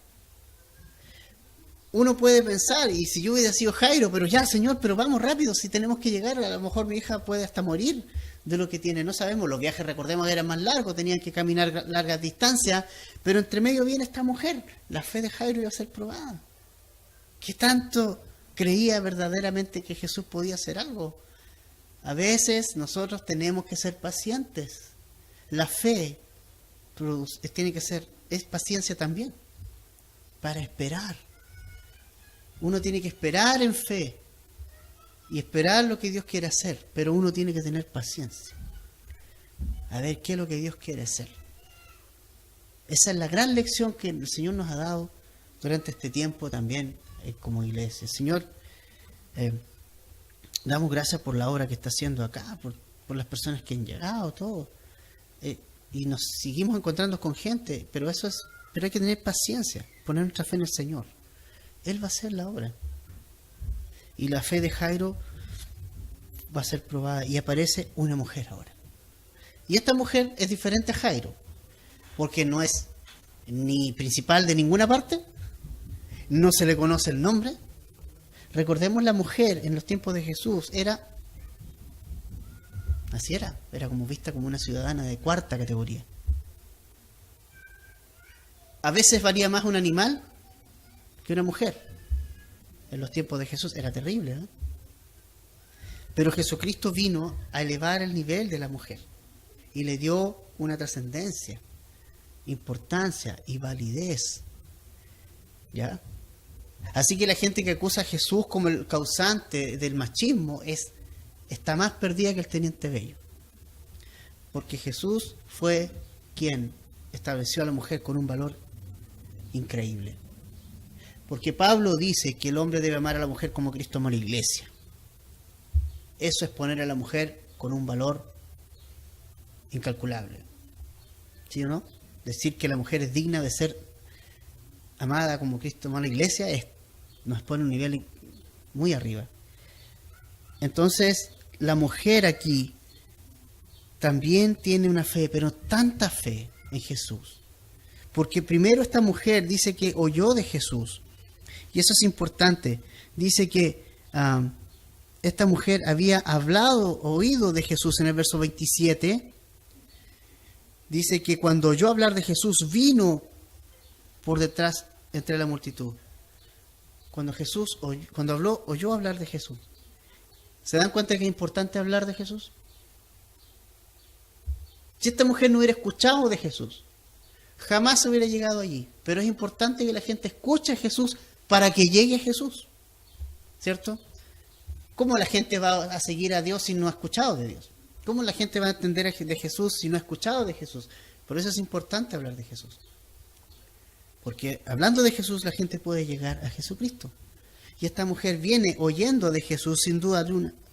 Uno puede pensar, y si yo hubiera sido Jairo, pero ya, Señor, pero vamos rápido, si tenemos que llegar, a lo mejor mi hija puede hasta morir de lo que tiene. No sabemos, los viajes, recordemos, eran más largos, tenían que caminar largas distancias, pero entre medio viene esta mujer. La fe de Jairo iba a ser probada. ¿Qué tanto creía verdaderamente que Jesús podía hacer algo? A veces nosotros tenemos que ser pacientes. La fe tiene que ser, es paciencia también, para esperar. Uno tiene que esperar en fe y esperar lo que Dios quiere hacer, pero uno tiene que tener paciencia a ver qué es lo que Dios quiere hacer. Esa es la gran lección que el Señor nos ha dado durante este tiempo también como iglesia. Señor, damos gracias por la obra que está haciendo acá, por las personas que han llegado, todo. Y nos seguimos encontrando con gente, pero hay que tener paciencia, poner nuestra fe en el Señor. Él va a hacer la obra. Y la fe de Jairo va a ser probada. Y aparece una mujer ahora. Y esta mujer es diferente a Jairo, porque no es ni principal de ninguna parte, no se le conoce el nombre. Recordemos, la mujer en los tiempos de Jesús era como vista como una ciudadana de cuarta categoría. A veces valía más un animal que una mujer. En los tiempos de Jesús era terrible, ¿eh? Pero Jesucristo vino a elevar el nivel de la mujer y le dio una trascendencia, importancia y validez, ¿ya? Así que la gente que acusa a Jesús como el causante del machismo está más perdida que el teniente Bello. Porque Jesús fue quien estableció a la mujer con un valor increíble. Porque Pablo dice que el hombre debe amar a la mujer como Cristo amó a la iglesia. Eso es poner a la mujer con un valor incalculable. ¿Sí o no? Decir que la mujer es digna de ser amada como Cristo amó a la iglesia nos pone un nivel muy arriba. Entonces, la mujer aquí también tiene una fe, pero tanta fe en Jesús. Porque primero esta mujer dice que oyó de Jesús. Y eso es importante. Dice que esta mujer había oído de Jesús en el verso 27. Dice que cuando oyó hablar de Jesús, vino por detrás entre la multitud. Cuando oyó hablar de Jesús. ¿Se dan cuenta que es importante hablar de Jesús? Si esta mujer no hubiera escuchado de Jesús, jamás hubiera llegado allí. Pero es importante que la gente escuche a Jesús para que llegue a Jesús, ¿cierto? ¿Cómo la gente va a seguir a Dios si no ha escuchado de Dios? ¿Cómo la gente va a entender de Jesús si no ha escuchado de Jesús? Por eso es importante hablar de Jesús. Porque hablando de Jesús la gente puede llegar a Jesucristo. Y esta mujer viene oyendo de Jesús, sin duda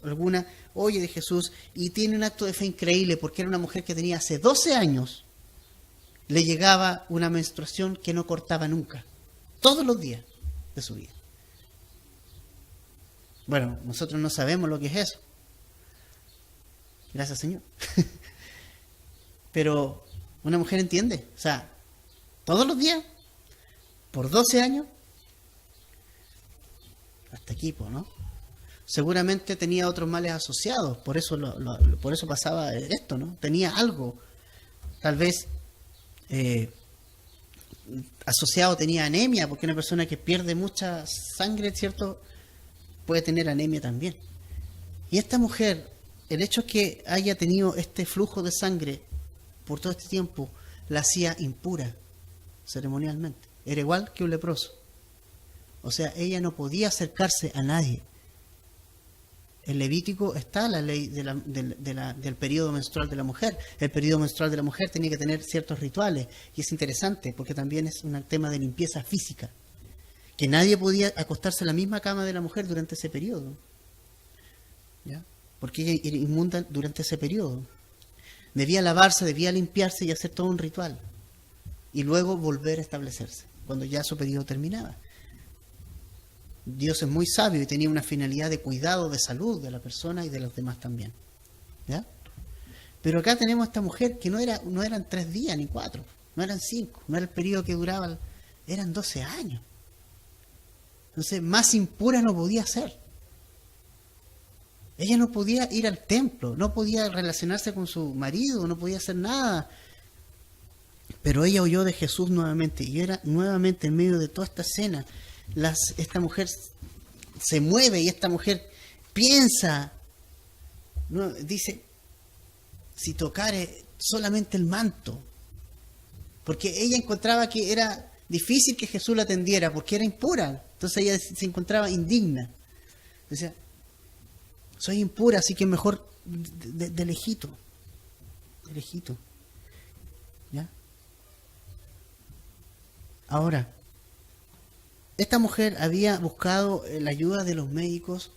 alguna, oye de Jesús y tiene un acto de fe increíble, porque era una mujer que tenía hace 12 años, le llegaba una menstruación que no cortaba nunca, todos los días de su vida. Bueno, nosotros no sabemos lo que es eso. Gracias, Señor. Pero una mujer entiende, o sea, todos los días, por 12 años, hasta aquí, ¿no? Seguramente tenía otros males asociados, por eso pasaba esto, ¿no? Tenía algo, tal vez asociado, tenía anemia, porque una persona que pierde mucha sangre, ¿cierto?, puede tener anemia también. Y esta mujer, el hecho que haya tenido este flujo de sangre por todo este tiempo, la hacía impura ceremonialmente. era igual que un leproso. O sea, ella no podía acercarse a nadie. En Levítico está la ley del periodo menstrual de la mujer. El periodo menstrual de la mujer tenía que tener ciertos rituales. Y es interesante porque también es un tema de limpieza física. Que nadie podía acostarse en la misma cama de la mujer durante ese periodo. ¿Ya? Porque ella era inmunda durante ese periodo. Debía lavarse, debía limpiarse y hacer todo un ritual. Y luego volver a establecerse, cuando ya su periodo terminaba. Dios es muy sabio y tenía una finalidad de cuidado, de salud de la persona y de los demás también. ¿Ya? Pero acá tenemos a esta mujer que no eran 3 días ni 4, no eran 5, no era el periodo que duraba, eran 12 años. Entonces, más impura no podía ser. Ella no podía ir al templo, no podía relacionarse con su marido, no podía hacer nada. Pero ella oyó de Jesús nuevamente y era nuevamente en medio de toda esta escena. Esta mujer se mueve y esta mujer piensa, ¿no? Dice, si tocare solamente el manto, porque ella encontraba que era difícil que Jesús la atendiera porque era impura, entonces ella se encontraba indigna. Decía, soy impura, así que mejor de lejito, ¿ya? Ahora, esta mujer había buscado la ayuda de los médicos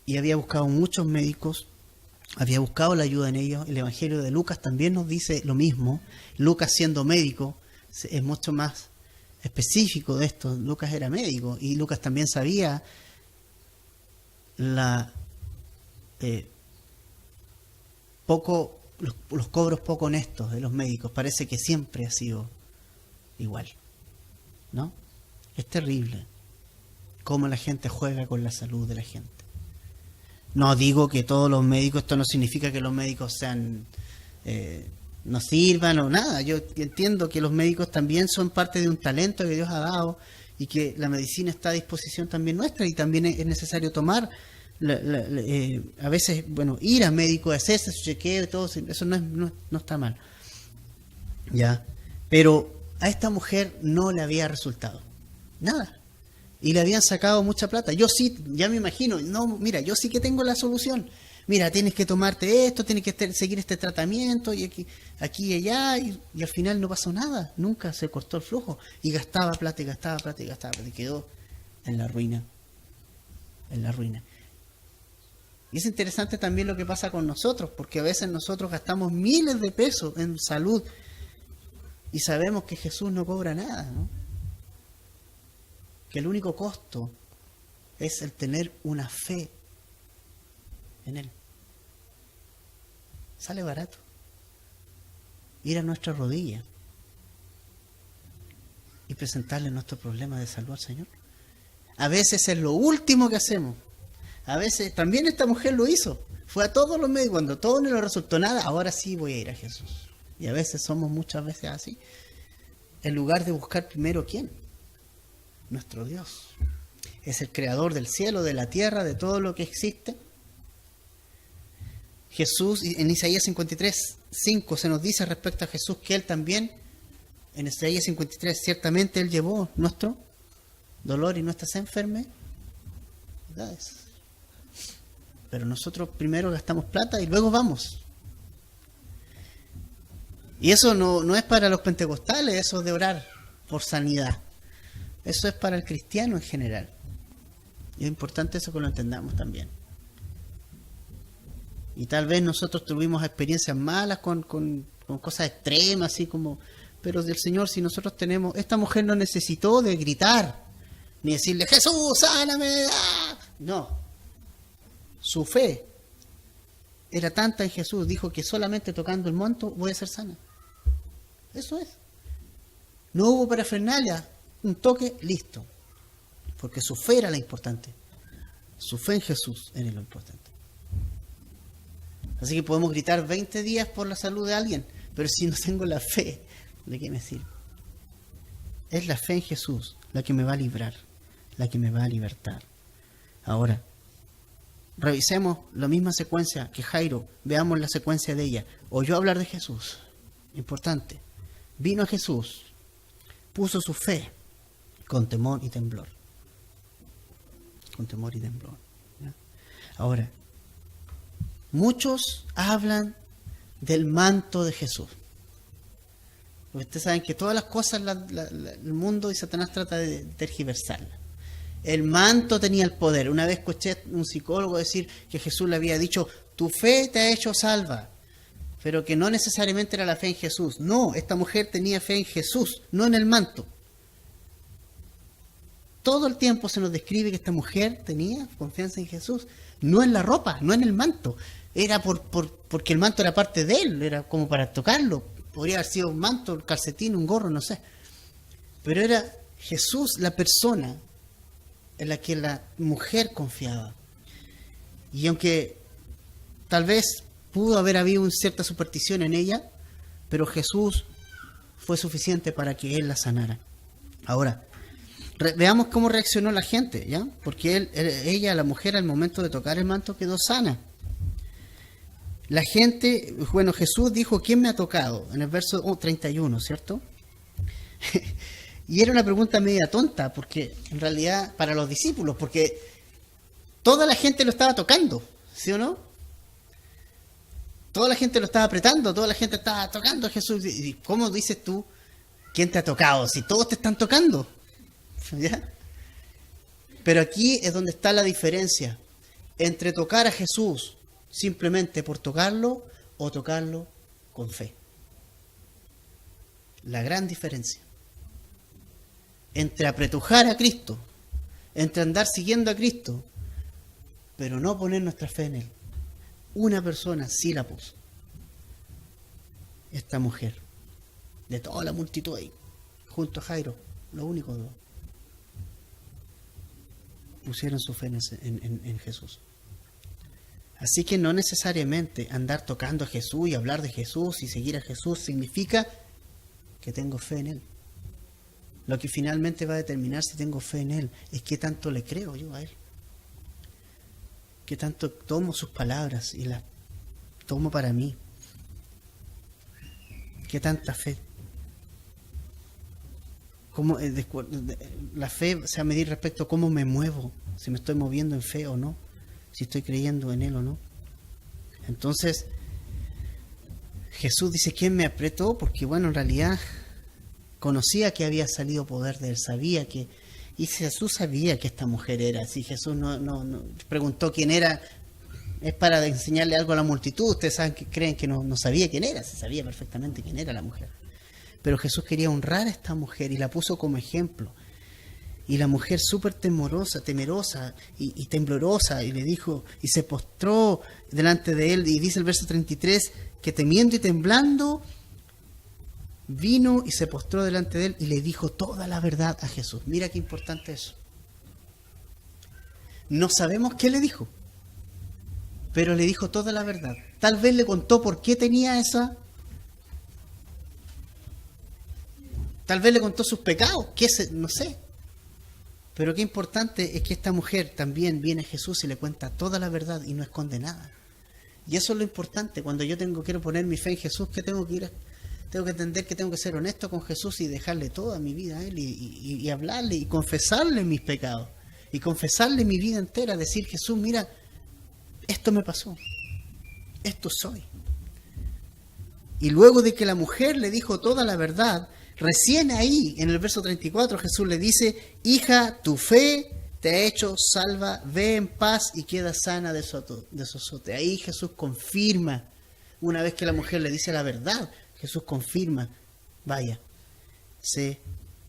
y había buscado muchos médicos, había buscado la ayuda en ellos. El Evangelio de Lucas también nos dice lo mismo. Lucas, siendo médico, es mucho más específico de esto. Lucas era médico y Lucas también sabía los cobros poco honestos de los médicos. Parece que siempre ha sido igual, ¿no? Es terrible cómo la gente juega con la salud de la gente. No digo que todos los médicos, esto no significa que los médicos sean no sirvan o nada. Yo entiendo que los médicos también son parte de un talento que Dios ha dado y que la medicina está a disposición también nuestra y también es necesario tomar a veces, bueno, ir a médico, hacerse su chequeo y todo, eso no está mal. Ya, pero a esta mujer no le había resultado nada. Y le habían sacado mucha plata. Yo sí, ya me imagino, no, mira, yo sí que tengo la solución. Mira, tienes que tomarte esto, tienes que seguir este tratamiento y aquí y allá, y al final no pasó nada. Nunca se cortó el flujo. Y gastaba plata y gastaba plata y gastaba plata. Y quedó en la ruina. En la ruina. Y es interesante también lo que pasa con nosotros, porque a veces nosotros gastamos miles de pesos en salud y sabemos que Jesús no cobra nada, ¿no? Que el único costo es el tener una fe en Él. Sale barato. Ir a nuestra rodilla y presentarle nuestro problema de salud al Señor. A veces es lo último que hacemos. A veces, también esta mujer lo hizo. Fue a todos los médicos, cuando todo no le resultó nada, ahora sí voy a ir a Jesús. Y a veces somos muchas veces así. En lugar de buscar primero, ¿quién? Nuestro Dios. Es el creador del cielo, de la tierra, de todo lo que existe. Jesús, en Isaías 53:5 se nos dice respecto a Jesús que Él también, en Isaías 53, ciertamente Él llevó nuestro dolor y nuestras enfermedades. Pero nosotros primero gastamos plata y luego vamos. Y eso no es para los pentecostales, eso de orar por sanidad. Eso es para el cristiano en general. Y es importante eso que lo entendamos también. Y tal vez nosotros tuvimos experiencias malas con cosas extremas, así como... Pero del Señor, si nosotros tenemos... Esta mujer no necesitó de gritar, ni decirle, ¡Jesús, sáname! ¡Ah! No. Su fe era tanta en Jesús, dijo que solamente tocando el manto voy a ser sana. Eso es. No hubo parafernalia, un toque, listo. Porque su fe era la importante. Su fe en Jesús era lo importante. Así que podemos gritar 20 días por la salud de alguien, pero si no tengo la fe, ¿de qué me sirve? Es la fe en Jesús la que me va a librar, la que me va a libertar. Ahora, revisemos la misma secuencia que Jairo, veamos la secuencia de ella. Oyó hablar de Jesús, importante. Vino a Jesús, puso su fe con temor y temblor. Con temor y temblor. ¿Ya? Ahora, muchos hablan del manto de Jesús. Porque ustedes saben que todas las cosas el mundo y Satanás trata de tergiversarlas. El manto tenía el poder. Una vez escuché a un psicólogo decir que Jesús le había dicho, tu fe te ha hecho salva, pero que no necesariamente era la fe en Jesús. No, esta mujer tenía fe en Jesús, no en el manto. Todo el tiempo se nos describe que esta mujer tenía confianza en Jesús, no en la ropa, no en el manto. Era porque el manto era parte de él, era como para tocarlo. Podría haber sido un manto, un calcetín, un gorro, no sé. Pero era Jesús la persona en la que la mujer confiaba. Y aunque tal vez pudo haber habido una cierta superstición en ella, pero Jesús fue suficiente para que él la sanara. Ahora, veamos cómo reaccionó la gente, ¿ya? Porque ella, la mujer, al momento de tocar el manto quedó sana. La gente, bueno, Jesús dijo, ¿quién me ha tocado? En el verso 31, ¿cierto? Y era una pregunta media tonta, porque en realidad, para los discípulos, porque toda la gente lo estaba tocando, ¿sí o no? Toda la gente lo estaba apretando, toda la gente estaba tocando a Jesús. ¿Y cómo dices tú, quién te ha tocado? Si todos te están tocando. ¿Ya? Pero aquí es donde está la diferencia entre tocar a Jesús simplemente por tocarlo o tocarlo con fe. La gran diferencia entre apretujar a Cristo, entre andar siguiendo a Cristo, pero no poner nuestra fe en Él. Una persona sí la puso. Esta mujer, de toda la multitud ahí, junto a Jairo, los únicos dos, pusieron su fe en Jesús. Así que no necesariamente andar tocando a Jesús y hablar de Jesús y seguir a Jesús significa que tengo fe en Él. Lo que finalmente va a determinar si tengo fe en Él es qué tanto le creo yo a Él. Qué tanto tomo sus palabras y las tomo para mí. Qué tanta fe. Cómo, la fe se va a medir respecto a cómo me muevo, si me estoy moviendo en fe o no, si estoy creyendo en Él o no. Entonces, Jesús dice, ¿quién me apretó? Porque bueno, en realidad conocía que había salido poder de Él, sabía que... Y Jesús sabía que esta mujer era. Si Jesús no preguntó quién era, es para enseñarle algo a la multitud. Ustedes saben que creen que no sabía quién era, se sabía perfectamente quién era la mujer. Pero Jesús quería honrar a esta mujer y la puso como ejemplo. Y la mujer súper temerosa y temblorosa, y le dijo, y se postró delante de él, y dice el verso 33, que temiendo y temblando, vino y se postró delante de él y le dijo toda la verdad a Jesús. Mira qué importante eso. No sabemos qué le dijo, pero le dijo toda la verdad. Tal vez le contó por qué tenía esa... Tal vez le contó sus pecados, no sé. Pero qué importante es que esta mujer también viene a Jesús y le cuenta toda la verdad y no esconde nada. Y eso es lo importante. Cuando yo quiero poner mi fe en Jesús, ¿qué tengo que ir? Tengo que entender que tengo que ser honesto con Jesús y dejarle toda mi vida a Él y hablarle y confesarle mis pecados. Y confesarle mi vida entera, decir, Jesús, mira, esto me pasó. Esto soy. Y luego de que la mujer le dijo toda la verdad, recién ahí, en el verso 34, Jesús le dice, hija, tu fe te ha hecho salva, ve en paz y queda sana de su azote. Ahí Jesús confirma, una vez que la mujer le dice la verdad, Jesús confirma, vaya, sé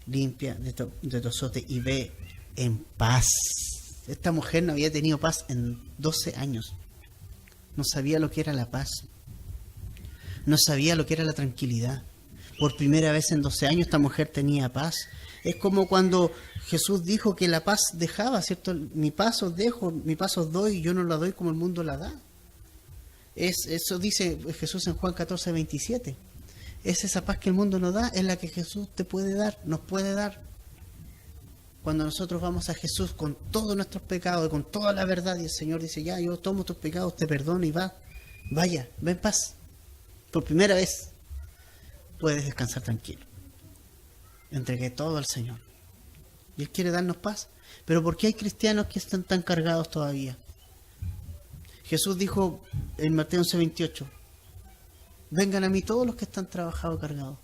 limpia de tu azote y ve en paz. Esta mujer no había tenido paz en 12 años. No sabía lo que era la paz. No sabía lo que era la tranquilidad. Por primera vez en 12 años esta mujer tenía paz. Es como cuando Jesús dijo que la paz dejaba, ¿cierto? Mi paz os dejo, mi paz os doy, yo no la doy como el mundo la da. Eso dice Jesús en Juan 14, 27. Es esa paz que el mundo no da, es la que Jesús te puede dar, nos puede dar. Cuando nosotros vamos a Jesús con todos nuestros pecados, con toda la verdad, y el Señor dice, ya, yo tomo tus pecados, te perdono y vaya, ve en paz. Por primera vez puedes descansar tranquilo. Entregué todo al Señor. Y Él quiere darnos paz. Pero ¿por qué hay cristianos que están tan cargados todavía? Jesús dijo en Mateo 11:28, vengan a mí todos los que están trabajados y cargados.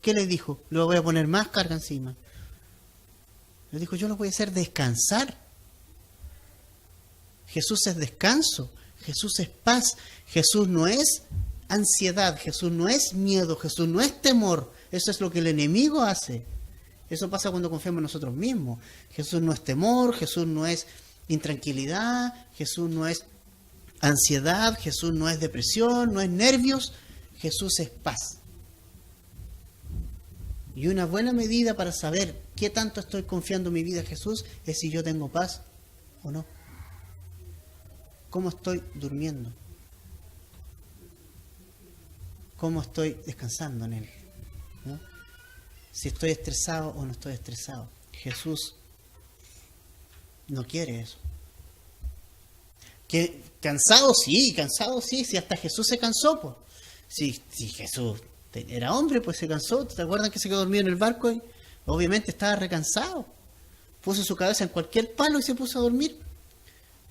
¿Qué les dijo? Les voy a poner más carga encima. Les dijo, yo los voy a hacer descansar. Jesús es descanso. Jesús es paz. Jesús no es ansiedad. Jesús no es miedo. Jesús no es temor. Eso es lo que el enemigo hace. Eso pasa cuando confiamos en nosotros mismos. Jesús no es temor. Jesús no es intranquilidad. Jesús no es ansiedad. Jesús no es depresión. No es nervios. Jesús es paz. Y una buena medida para saber qué tanto estoy confiando en mi vida a Jesús es si yo tengo paz o no. ¿Cómo estoy durmiendo? ¿Cómo estoy descansando en Él? ¿No? Si estoy estresado o no estoy estresado. Jesús no quiere eso. Que cansado sí, si hasta Jesús se cansó, pues. Si Jesús era hombre, pues se cansó. ¿Te acuerdas que se quedó dormido en el barco? Y obviamente estaba recansado. Puso su cabeza en cualquier palo y se puso a dormir.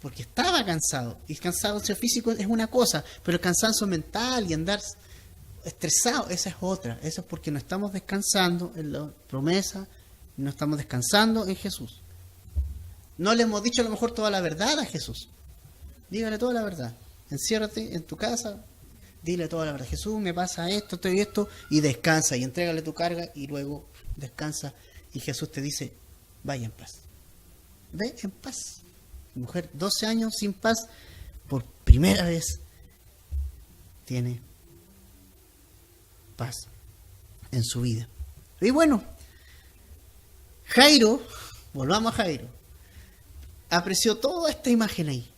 Porque estaba cansado. Y el cansancio físico es una cosa, pero el cansancio mental y andar estresado, esa es otra. Eso es porque no estamos descansando en la promesa, no estamos descansando en Jesús. No le hemos dicho a lo mejor toda la verdad a Jesús. Dígale toda la verdad. Enciérrate en tu casa, dile toda la verdad. Jesús, me pasa esto, y descansa, y entrégale tu carga, y luego descansa, y Jesús te dice, vaya en paz. Ve en paz. Mujer, 12 años sin paz, por primera vez tiene paz en su vida. Y bueno, Jairo, volvamos a Jairo, apreció toda esta imagen ahí.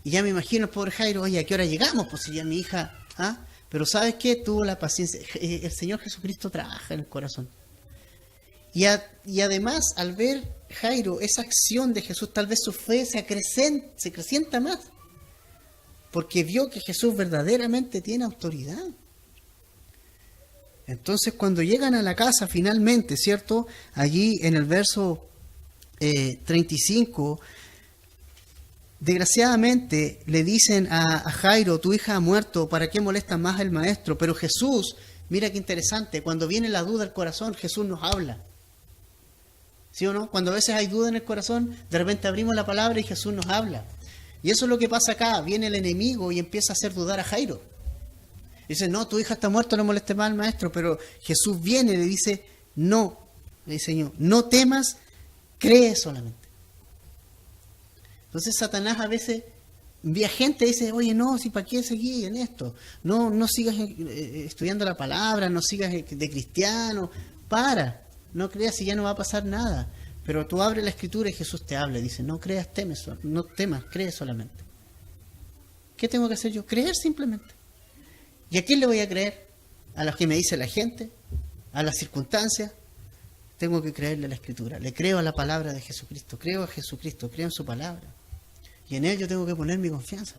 Y ya me imagino el pobre Jairo, oye, ¿a qué hora llegamos? Pues si ya mi hija, pero ¿sabes qué? Tuvo la paciencia. El Señor Jesucristo trabaja en el corazón. Y además, al ver Jairo esa acción de Jesús, tal vez su fe se acrecienta más. Porque vio que Jesús verdaderamente tiene autoridad. Entonces, cuando llegan a la casa finalmente, ¿cierto? Allí en el verso 35, desgraciadamente le dicen a Jairo, tu hija ha muerto, ¿para qué molesta más al maestro? Pero Jesús, mira qué interesante, cuando viene la duda al corazón, Jesús nos habla. ¿Sí o no? Cuando a veces hay duda en el corazón, de repente abrimos la palabra y Jesús nos habla. Y eso es lo que pasa acá. Viene el enemigo y empieza a hacer dudar a Jairo. Dice, no, tu hija está muerta, no moleste más al maestro. Pero Jesús viene y le dice, no, le dice Señor, no temas, cree solamente. Entonces Satanás a veces envía gente y dice, oye, no, si para qué seguir en esto. No sigas estudiando la palabra, no sigas de cristiano, no creas si ya no va a pasar nada. Pero tú abres la escritura y Jesús te habla y dice, no creas, no temas, cree solamente. ¿Qué tengo que hacer yo? Creer simplemente. ¿Y a quién le voy a creer? ¿A lo que me dice la gente? ¿A las circunstancias? Tengo que creerle a la escritura. Le creo a la palabra de Jesucristo. Creo a Jesucristo, creo en su palabra. Y en él yo tengo que poner mi confianza.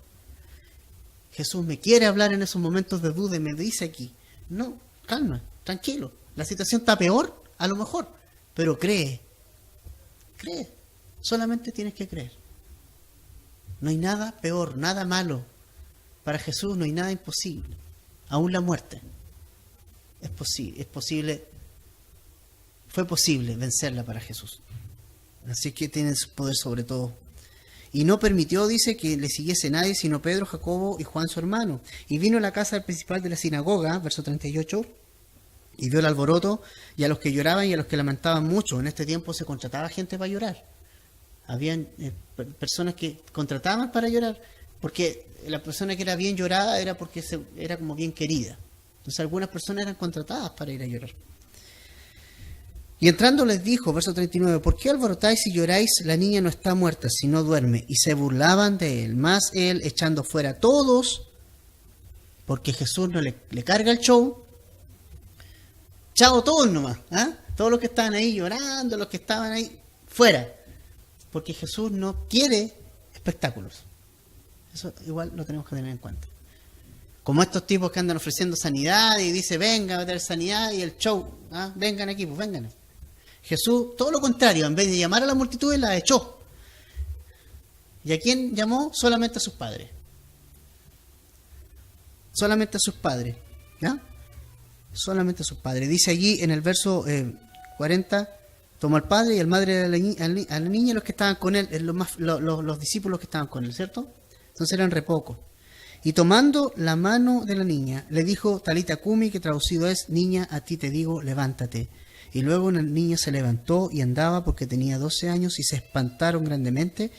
Jesús me quiere hablar en esos momentos de duda y me dice aquí, no, calma, tranquilo. La situación está peor, a lo mejor, pero cree. Cree. Solamente tienes que creer. No hay nada peor, nada malo. Para Jesús no hay nada imposible. Aún la muerte es posible. Fue posible vencerla para Jesús. Así que tiene poder sobre todo. Y no permitió, dice, que le siguiese nadie, sino Pedro, Jacobo y Juan su hermano. Y vino a la casa del principal de la sinagoga, verso 38, y vio el alboroto, y a los que lloraban y a los que lamentaban mucho. En este tiempo se contrataba gente para llorar. Habían personas que contrataban para llorar, porque la persona que era bien llorada era porque era como bien querida. Entonces algunas personas eran contratadas para ir a llorar. Y entrando les dijo, verso 39, ¿por qué alborotáis y lloráis? La niña no está muerta, sino duerme. Y se burlaban de él, más él echando fuera a todos, porque Jesús no le carga el show. Chao todos nomás, todos los que estaban ahí llorando, los que estaban ahí, fuera. Porque Jesús no quiere espectáculos. Eso igual lo tenemos que tener en cuenta. Como estos tipos que andan ofreciendo sanidad y dice, venga a tener sanidad y el show, vengan aquí, pues vengan. Jesús, todo lo contrario, en vez de llamar a la multitud, la echó. ¿Y a quién llamó? Solamente a sus padres. Solamente a sus padres. ¿Ya? Solamente a sus padres. Dice allí en el verso 40, tomó al padre y al madre a la niña, los que estaban con él, los discípulos que estaban con él, ¿cierto? Entonces eran re pocos. Y tomando la mano de la niña, le dijo Talita Cumi, que traducido es, niña, a ti te digo, levántate. Y luego la niña se levantó y andaba porque tenía 12 años y se espantaron grandemente,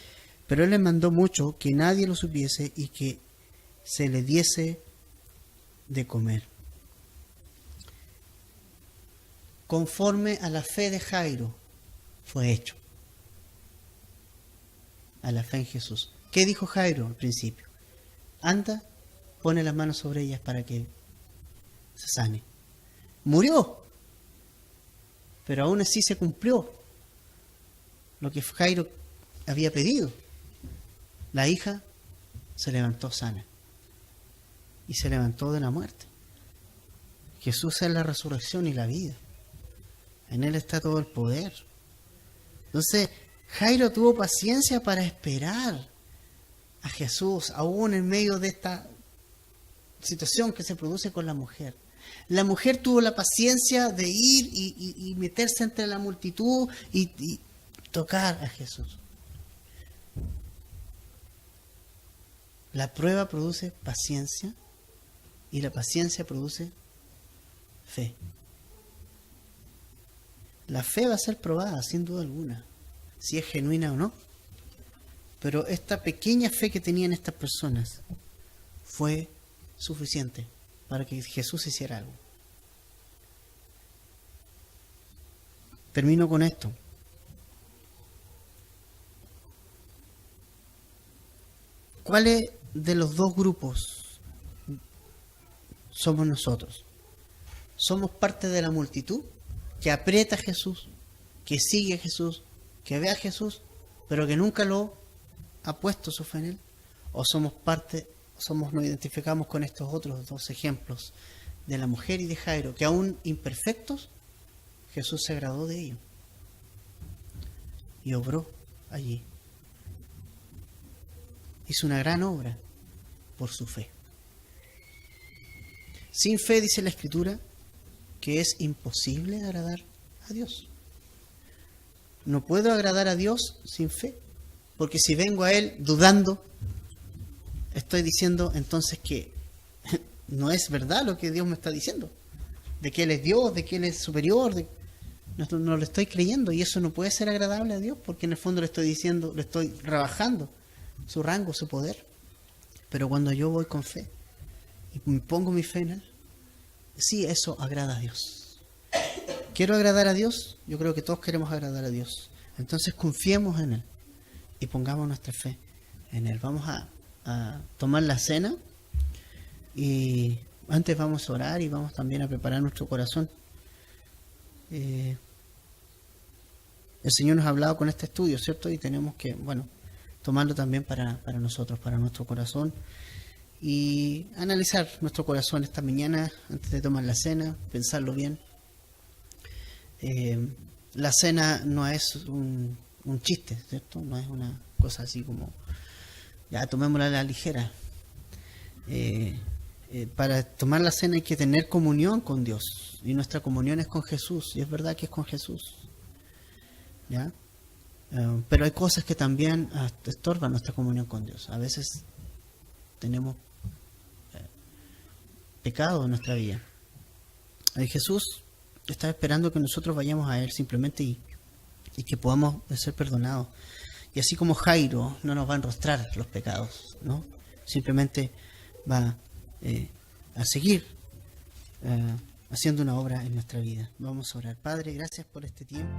pero él les mandó mucho que nadie lo supiese y que se le diese de comer. Conforme a la fe de Jairo fue hecho. A la fe en Jesús. ¿Qué dijo Jairo al principio? Anda, pone las manos sobre ellas para que se sane. Murió, pero aún así se cumplió lo que Jairo había pedido. La hija se levantó sana y se levantó de la muerte. Jesús es la resurrección y la vida. En Él está todo el poder. Entonces, Jairo tuvo paciencia para esperar a Jesús, aún en medio de esta situación que se produce con la mujer. La mujer tuvo la paciencia de ir y meterse entre la multitud y tocar a Jesús. La prueba produce paciencia y la paciencia produce fe. La fe va a ser probada, sin duda alguna, si es genuina o no. Pero esta pequeña fe que tenían estas personas fue suficiente para que Jesús hiciera algo. Termino con esto. ¿Cuáles de los dos grupos somos nosotros? ¿Somos parte de la multitud que aprieta a Jesús, que sigue a Jesús, que ve a Jesús, pero que nunca lo ha puesto su fe en Él? ¿O nos identificamos con estos otros dos ejemplos de la mujer y de Jairo, que aún imperfectos, Jesús se agradó de ellos y obró allí? Hizo una gran obra por su fe. Sin fe, dice la Escritura, que es imposible agradar a Dios. No puedo agradar a Dios sin fe, porque si vengo a Él dudando, estoy diciendo entonces que no es verdad lo que Dios me está diciendo, de que Él es Dios, de que Él es superior, no lo estoy creyendo, y eso no puede ser agradable a Dios, porque en el fondo le estoy diciendo, le estoy rebajando su rango, su poder. Pero cuando yo voy con fe y pongo mi fe en Él, sí, eso agrada a Dios. ¿Quiero agradar a Dios? Yo creo que todos queremos agradar a Dios. Entonces confiemos en Él y pongamos nuestra fe en Él. Vamos a tomar la cena y antes vamos a orar y vamos también a preparar nuestro corazón. El Señor nos ha hablado con este estudio, ¿cierto? Y tenemos que, tomarlo también para nosotros, para nuestro corazón, y analizar nuestro corazón esta mañana antes de tomar la cena, pensarlo bien. La cena no es un chiste, ¿cierto? No es una cosa así como, ya tomémosla a la ligera. Para tomar la cena hay que tener comunión con Dios, y nuestra comunión es con Jesús, y es verdad que es con Jesús, ¿ya? Pero hay cosas que también estorban nuestra comunión con Dios. A veces tenemos pecado en nuestra vida. Y Jesús está esperando que nosotros vayamos a Él simplemente y que podamos ser perdonados. Y así como Jairo no nos va a enrostrar los pecados, ¿no? Simplemente va a seguir haciendo una obra en nuestra vida. Vamos a orar. Padre, gracias por este tiempo.